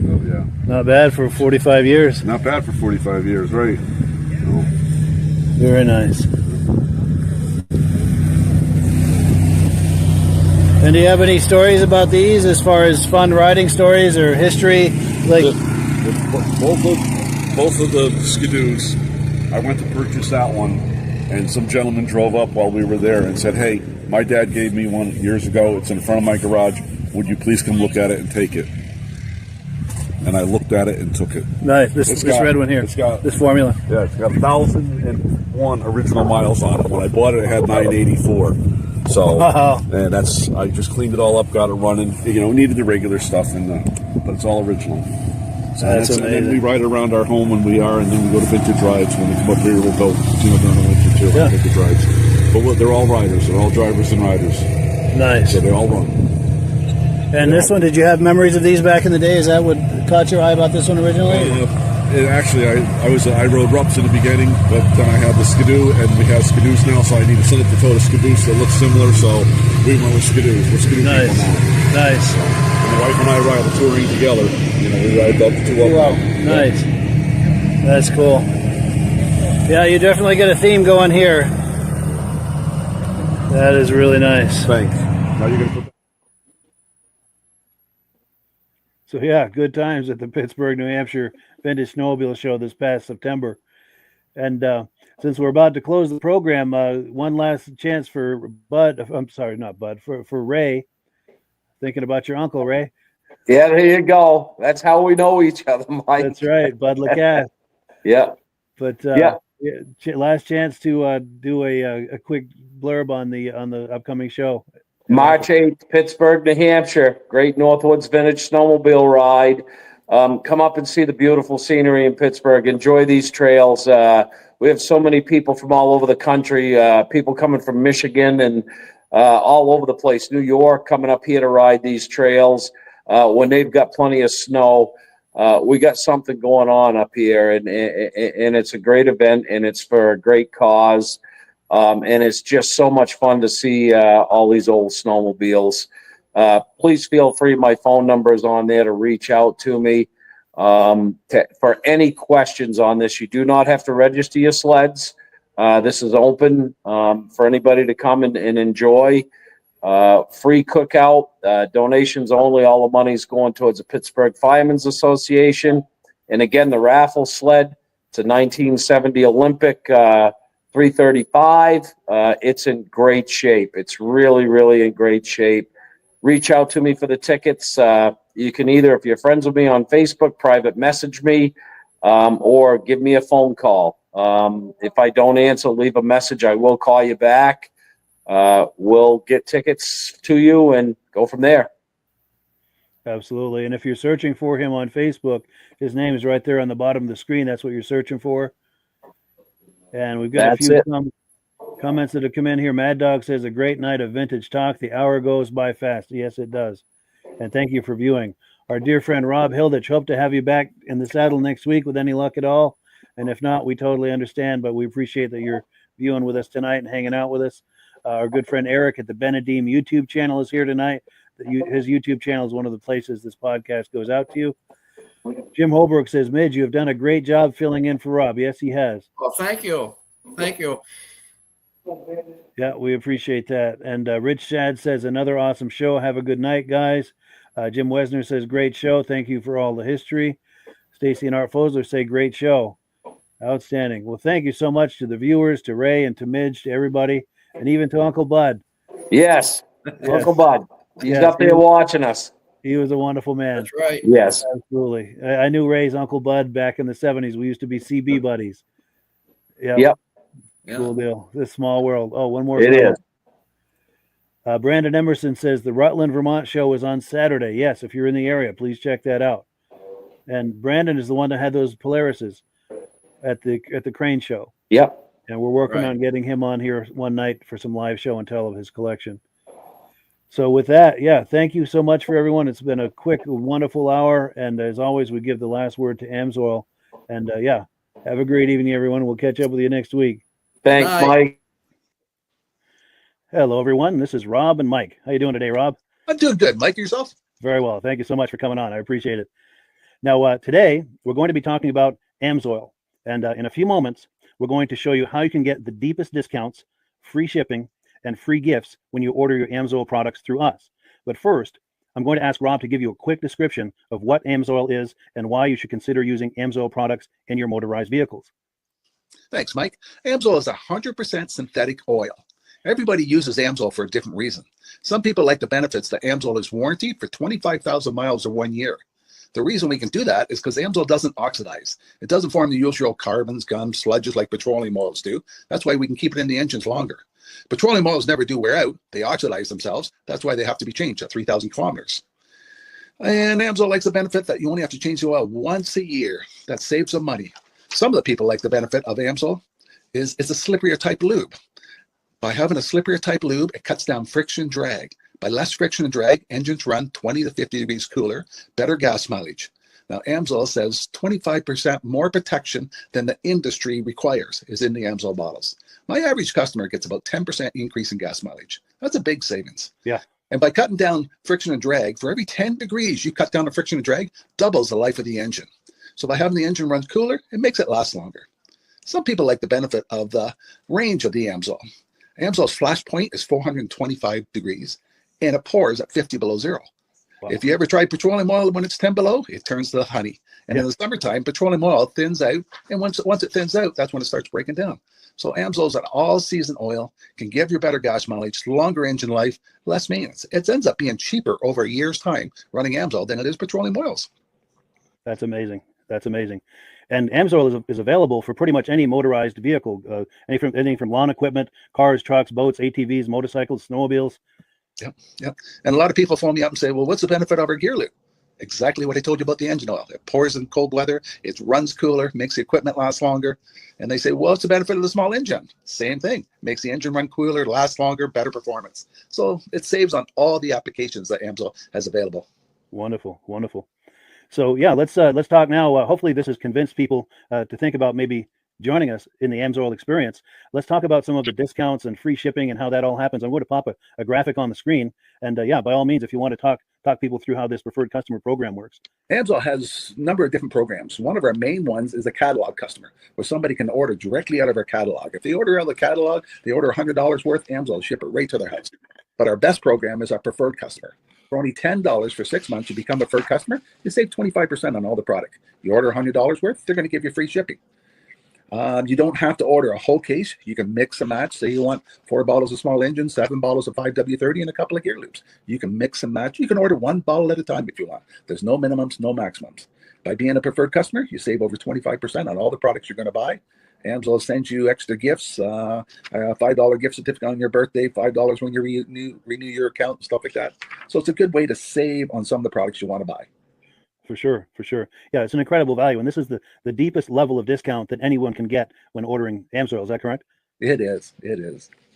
So, yeah. Not bad for 45 years. Not bad for 45 years, right? No. Very nice. And do you have any stories about these as far as fun riding stories or history? Like both of the skidoos, I went to purchase that one, and some gentleman drove up while we were there and said, "Hey, my dad gave me one years ago. It's in front of my garage. Would you please come look at it and take it?" And I looked at it and took it. Nice. This red one here. It's got this Formula. Yeah, it's got 1,001 original miles on it. When I bought it, it had 984. So, wow. And I just cleaned it all up, got it running. You know, needed the regular stuff, but it's all original. So that's amazing. And then we ride around our home when we are, and then we go to vintage rides. When we come up here, we'll go, during the winter too, vintage rides. But they're all riders. They're all drivers and riders. Nice. So they all run. And this one, did you have memories of these back in the day? Is that what caught your eye about this one originally? Actually, I rode Rups in the beginning, but then I had the Skidoo, and we have Skidoos now, so I need to send it to tow the Skidoos that look similar, so we went with Skidoos. We're Skidoo people now. Nice. So, my wife and I ride the touring together. We ride up the two up. Nice. That's cool. Yeah, you definitely get a theme going here. That is really nice. Thanks. Now you're going to put. So yeah, good times at the Pittsburg, New Hampshire Vintage Snowmobile show this past September. And since we're about to close the program, one last chance for for Ray. Thinking about your uncle, Ray. Yeah, there you go. That's how we know each other, Mike. That's right, Bud Lacasse. Yeah. But last chance to do a quick blurb on the upcoming show. March 8th, Pittsburg, New Hampshire. Great Northwoods Vintage Snowmobile ride. Come up and see the beautiful scenery in Pittsburgh. Enjoy these trails. We have so many people from all over the country, people coming from Michigan and all over the place. New York coming up here to ride these trails. when they've got plenty of snow. We got something going on up here, and it's a great event, and it's for a great cause. And it's just so much fun to see all these old snowmobiles. Please feel free. My phone number is on there to reach out to me for any questions on this. You do not have to register your sleds. This is open for anybody to come and enjoy. Free cookout, donations only. All the money is going towards the Pittsburg Firemen's Association. And again, the raffle sled, it's a 1970 Olympic 335. It's in great shape. It's really, really in great shape. Reach out to me for the tickets. You can either, if you're friends with me on Facebook, private message me or give me a phone call. If I don't answer, leave a message. I will call you back. We'll get tickets to you and go from there. Absolutely. And if you're searching for him on Facebook, his name is right there on the bottom of the screen. That's what you're searching for. And we've got a few comments that have come in here. Mad Dog says, a great night of vintage talk. The hour goes by fast. Yes, it does. And thank you for viewing. Our dear friend Rob Hilditch, hope to have you back in the saddle next week with any luck at all. And if not, we totally understand, but we appreciate that you're viewing with us tonight and hanging out with us. Our good friend Eric at the Benedim YouTube channel is here tonight. His YouTube channel is one of the places this podcast goes out to you. Jim Holbrook says, Midge, you have done a great job filling in for Rob. Yes, he has. Well, thank you. Thank you. Yeah, we appreciate that. And Rich Shad says, another awesome show. Have a good night, guys. Jim Wesner says, great show. Thank you for all the history. Stacy and Art Fosler say, great show. Outstanding. Well, thank you so much to the viewers, to Ray and to Midge, to everybody, and even to Uncle Bud. Yes. Uncle Bud. He's up there watching us. He was a wonderful man. That's right. Yes. Absolutely. I knew Ray's Uncle Bud back in the 70s. We used to be CB buddies. Yep. Cool deal. This small world. Oh, one more. It is. Brandon Emerson says the Rutland, Vermont show is on Saturday. Yes, if you're in the area, please check that out. And Brandon is the one that had those Polarises at the Crane show. Yep. And we're working on getting him on here one night for some live show and tell of his collection. So with that, thank you so much for everyone. It's been a quick, wonderful hour. And as always, we give the last word to Amsoil. And have a great evening, everyone. We'll catch up with you next week. Thanks, Mike. Hello, everyone. This is Rob and Mike. How you doing today, Rob? I'm doing good. Mike, yourself? Very well. Thank you so much for coming on. I appreciate it. Now, today, we're going to be talking about Amsoil. And in a few moments, we're going to show you how you can get the deepest discounts, free shipping, and free gifts when you order your Amsoil products through us. But first, I'm going to ask Rob to give you a quick description of what Amsoil is and why you should consider using Amsoil products in your motorized vehicles. Thanks, Mike. Amsoil is 100% synthetic oil. Everybody uses Amsoil for a different reason. Some people like the benefits that Amsoil is warranted for 25,000 miles or 1 year. The reason we can do that is because Amsoil doesn't oxidize. It doesn't form the usual carbons, gums, sludges like petroleum oils do. That's why we can keep it in the engines longer. Petroleum oils never do wear out. They oxidize themselves. That's why they have to be changed at 3,000 kilometers. And Amsoil likes the benefit that you only have to change the oil once a year. That saves some money. Some of the people like the benefit of Amsoil is it's a slipperier type lube. By having a slipperier type lube, it cuts down friction and drag. By less friction and drag, engines run 20 to 50 degrees cooler, better gas mileage. Now, Amsoil says 25% more protection than the industry requires is in the Amsoil bottles. My average customer gets about 10% increase in gas mileage. That's a big savings. Yeah. And by cutting down friction and drag, for every 10 degrees you cut down the friction and drag, doubles the life of the engine. So by having the engine run cooler, it makes it last longer. Some people like the benefit of the range of the Amsoil. Amsoil's flash point is 425 degrees, and it pours at 50 below zero. Wow. If you ever tried petroleum oil when it's 10 below, it turns to honey. And in the summertime, petroleum oil thins out, and once it thins out, that's when it starts breaking down. So Amsoil's an all-season oil, can give you better gas mileage, longer engine life, less maintenance. It ends up being cheaper over a year's time running Amsoil than it is petroleum oils. That's amazing. That's amazing. And Amsoil is available for pretty much any motorized vehicle, anything from lawn equipment, cars, trucks, boats, ATVs, motorcycles, snowmobiles. Yep. And a lot of people phone me up and say, well, what's the benefit of our gear lube? Exactly what I told you about the engine oil. It pours in cold weather, it runs cooler, makes the equipment last longer. And they say, well, what's the benefit of the small engine? Same thing. Makes the engine run cooler, last longer, better performance. So it saves on all the applications that Amsoil has available. Wonderful, wonderful. So yeah, let's talk now. Hopefully, this has convinced people to think about maybe joining us in the AMSOIL experience. Let's talk about some of the discounts and free shipping and how that all happens. I'm going to pop a graphic on the screen, and yeah, by all means, if you want to talk people through how this preferred customer program works. AMSOIL has a number of different programs. One of our main ones is a catalog customer, where somebody can order directly out of our catalog. If they order out of the catalog, they order $100 worth, AMSOIL will ship it right to their house. But our best program is our preferred customer. For only $10 for 6 months, you become a preferred customer, you save 25% on all the product. You order $100 worth, they're going to give you free shipping. You don't have to order a whole case. You can mix and match. Say you want 4 bottles of small engine, 7 bottles of 5W30, and a couple of gear loops. You can mix and match. You can order 1 bottle at a time if you want. There's no minimums, no maximums. By being a preferred customer, you save over 25% on all the products you're going to buy. AMSOIL sends you extra gifts, a $5 gift certificate on your birthday, $5 when you renew your account, and stuff like that. So it's a good way to save on some of the products you want to buy. For sure. Yeah, it's an incredible value, and this is the deepest level of discount that anyone can get when ordering AMSOIL. Is that correct? It is.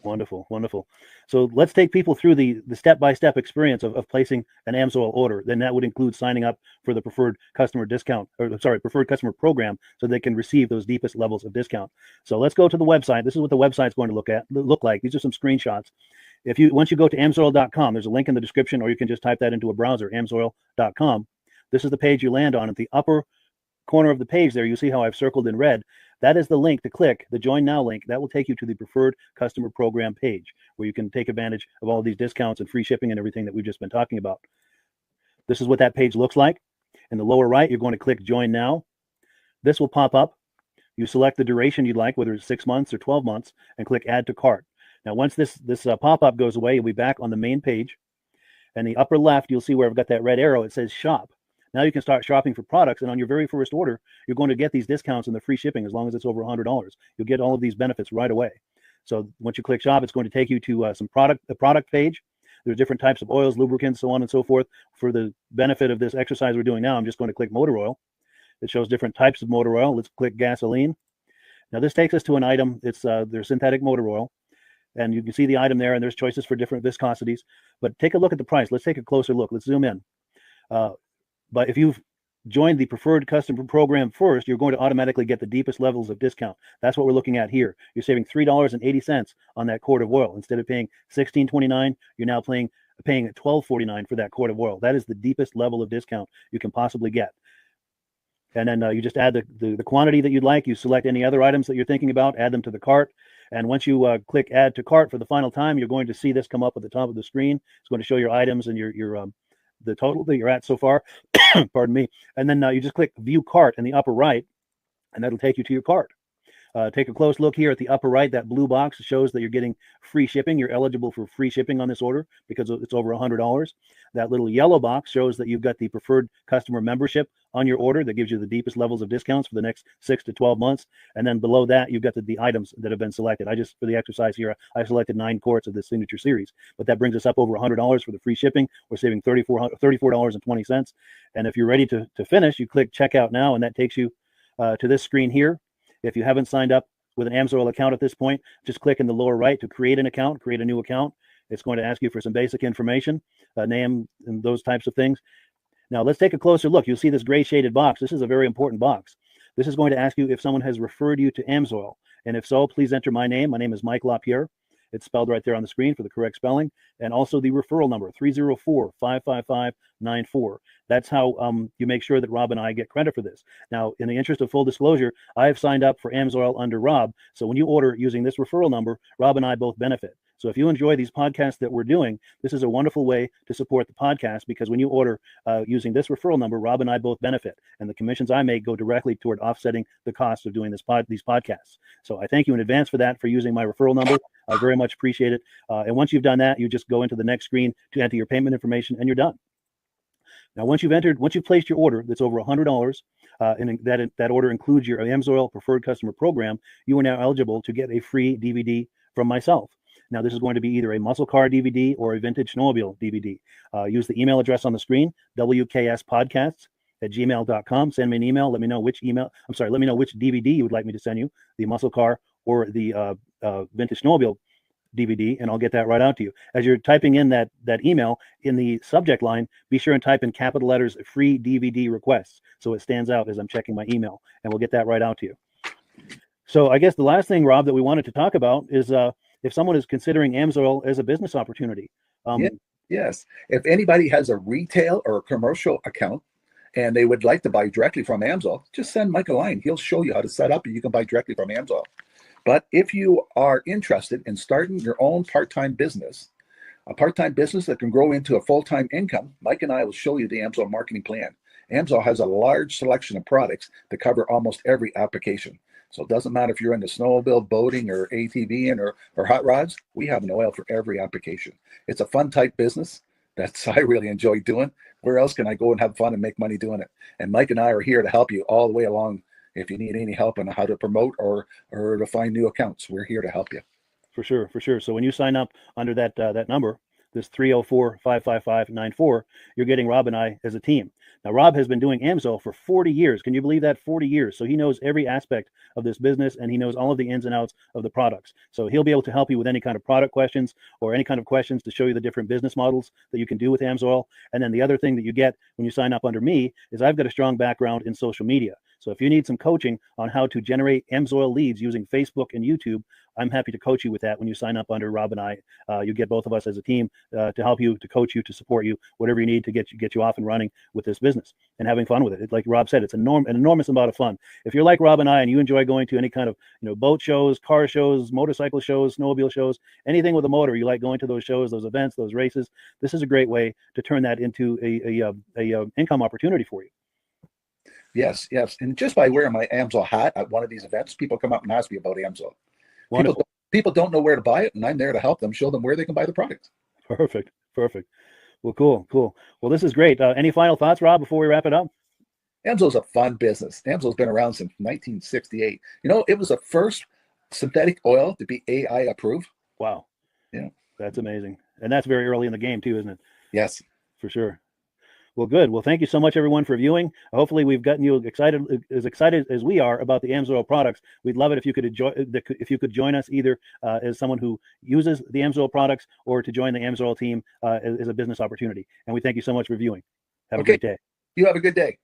Wonderful. So let's take people through the step-by-step experience of placing an AMSOIL order. Then that would include signing up for the preferred customer preferred customer program, so they can receive those deepest levels of discount. So let's go to the website. This is what the website's going to look like. These are some screenshots. Once you go to amsoil.com, there's a link in the description, or you can just type that into a browser, amsoil.com. This is the page you land on. At the upper corner of the page there, you see how I've circled in red. That is the link to click, the Join Now link. That will take you to the Preferred Customer Program page, where you can take advantage of all of these discounts and free shipping and everything that we've just been talking about. This is what that page looks like. In the lower right, you're going to click Join Now. This will pop up. You select the duration you'd like, whether it's 6 months or 12 months, and click Add to Cart. Now, once this pop-up goes away, you'll be back on the main page. And the upper left, you'll see where I've got that red arrow. It says Shop. Now you can start shopping for products, and on your very first order, you're going to get these discounts and the free shipping as long as it's over $100. You'll get all of these benefits right away. So once you click Shop, it's going to take you to the product page. There's different types of oils, lubricants, so on and so forth. For the benefit of this exercise we're doing now, I'm just going to click motor oil. It shows different types of motor oil. Let's click gasoline. Now this takes us to an item. It's their synthetic motor oil. And you can see the item there, and there's choices for different viscosities. But take a look at the price. Let's take a closer look. Let's zoom in. But if you've joined the preferred customer program first, you're going to automatically get the deepest levels of discount. That's what we're looking at here. You're saving $3.80 on that quart of oil. Instead of paying $16.29, you're now paying $12.49 for that quart of oil. That is the deepest level of discount you can possibly get. And then you just add the quantity that you'd like. You select any other items that you're thinking about, add them to the cart. And once you click Add to Cart for the final time, you're going to see this come up at the top of the screen. It's going to show your items and your the total that you're at so far. Pardon me. And then you just click View Cart in the upper right, and that'll take you to your cart. Take a close look here at the upper right. That blue box shows that you're getting free shipping. You're eligible for free shipping on this order because it's over $100. That little yellow box shows that you've got the preferred customer membership on your order that gives you the deepest levels of discounts for the next 6 to 12 months. And then below that, you've got the items that have been selected. For the exercise here, I selected 9 quarts of the signature series, but that brings us up over $100 for the free shipping. We're saving $34.20. And if you're ready to finish, you click Checkout Now, and that takes you to this screen here. If you haven't signed up with an AMSOIL account at this point, just click in the lower right to create an account, create a new account. It's going to ask you for some basic information, name and those types of things. Now let's take a closer look. You'll see this gray shaded box. This is a very important box. This is going to ask you if someone has referred you to AMSOIL. And if so, please enter my name. My name is Mike LaPierre. It's spelled right there on the screen for the correct spelling. And also the referral number, 304-555-94. That's how you make sure that Rob and I get credit for this. Now, in the interest of full disclosure, I have signed up for AMSOIL under Rob. So when you order using this referral number, Rob and I both benefit. So if you enjoy these podcasts that we're doing, this is a wonderful way to support the podcast, because when you order using this referral number, Rob and I both benefit. And the commissions I make go directly toward offsetting the cost of doing these podcasts. So I thank you in advance for that, for using my referral number. I very much appreciate it. And once you've done that, you just go into the next screen to enter your payment information, and you're done. Now, once you've placed your order that's over $100, and that order includes your AMSOIL Preferred Customer Program, you are now eligible to get a free DVD from myself. Now, this is going to be either a muscle car DVD or a vintage snowmobile DVD. Use the email address on the screen, wkspodcasts@gmail.com. Send me an email. Let me know which DVD you would like me to send you, the muscle car or the vintage snowmobile DVD, and I'll get that right out to you. As you're typing in that email, in the subject line, be sure and type in capital letters free DVD requests so it stands out as I'm checking my email, and we'll get that right out to you. So I guess the last thing, Rob, that we wanted to talk about is if someone is considering AMSOIL as a business opportunity. Yes. If anybody has a retail or a commercial account and they would like to buy directly from AMSOIL, just send Mike a line. He'll show you how to set up and you can buy directly from AMSOIL. But if you are interested in starting your own part-time business, a part-time business that can grow into a full-time income, Mike and I will show you the AMSOIL marketing plan. AMSOIL has a large selection of products that cover almost every application. So it doesn't matter if you're into snowmobile, boating, or ATVing, or hot rods. We have an oil for every application. It's a fun type business. I really enjoy doing. Where else can I go and have fun and make money doing it? And Mike and I are here to help you all the way along. If you need any help on how to promote or to find new accounts, we're here to help you. For sure. So when you sign up under that number, this 304-555-94, you're getting Rob and I as a team. Now, Rob has been doing AMSOIL for 40 years. Can you believe that? 40 years. So he knows every aspect of this business, and he knows all of the ins and outs of the products. So he'll be able to help you with any kind of product questions or any kind of questions to show you the different business models that you can do with AMSOIL. And then the other thing that you get when you sign up under me is I've got a strong background in social media. So if you need some coaching on how to generate AMSOIL leads using Facebook and YouTube, I'm happy to coach you with that when you sign up under Rob and I. You get both of us as a team to help you, to coach you, to support you, whatever you need to get you off and running with this business and having fun with it. Like Rob said, it's an enormous amount of fun. If you're like Rob and I and you enjoy going to any kind of boat shows, car shows, motorcycle shows, snowmobile shows, anything with a motor, you like going to those shows, those events, those races, this is a great way to turn that into a income opportunity for you. Yes. And just by wearing my AMSOIL hat at one of these events, people come up and ask me about AMSOIL. People don't know where to buy it, and I'm there to help them, show them where they can buy the product. Perfect. Well, cool. Well, this is great. Any final thoughts, Rob, before we wrap it up? AMSOIL's a fun business. AMSOIL's been around since 1968. It was the first synthetic oil to be AI approved. Wow. Yeah. That's amazing. And that's very early in the game too, isn't it? Yes. For sure. Well, good. Well, thank you so much, everyone, for viewing. Hopefully, we've gotten you excited as we are about the AMSOIL products. We'd love it if you could join us either as someone who uses the AMSOIL products or to join the AMSOIL team as a business opportunity. And we thank you so much for viewing. Have a great day. You have a good day.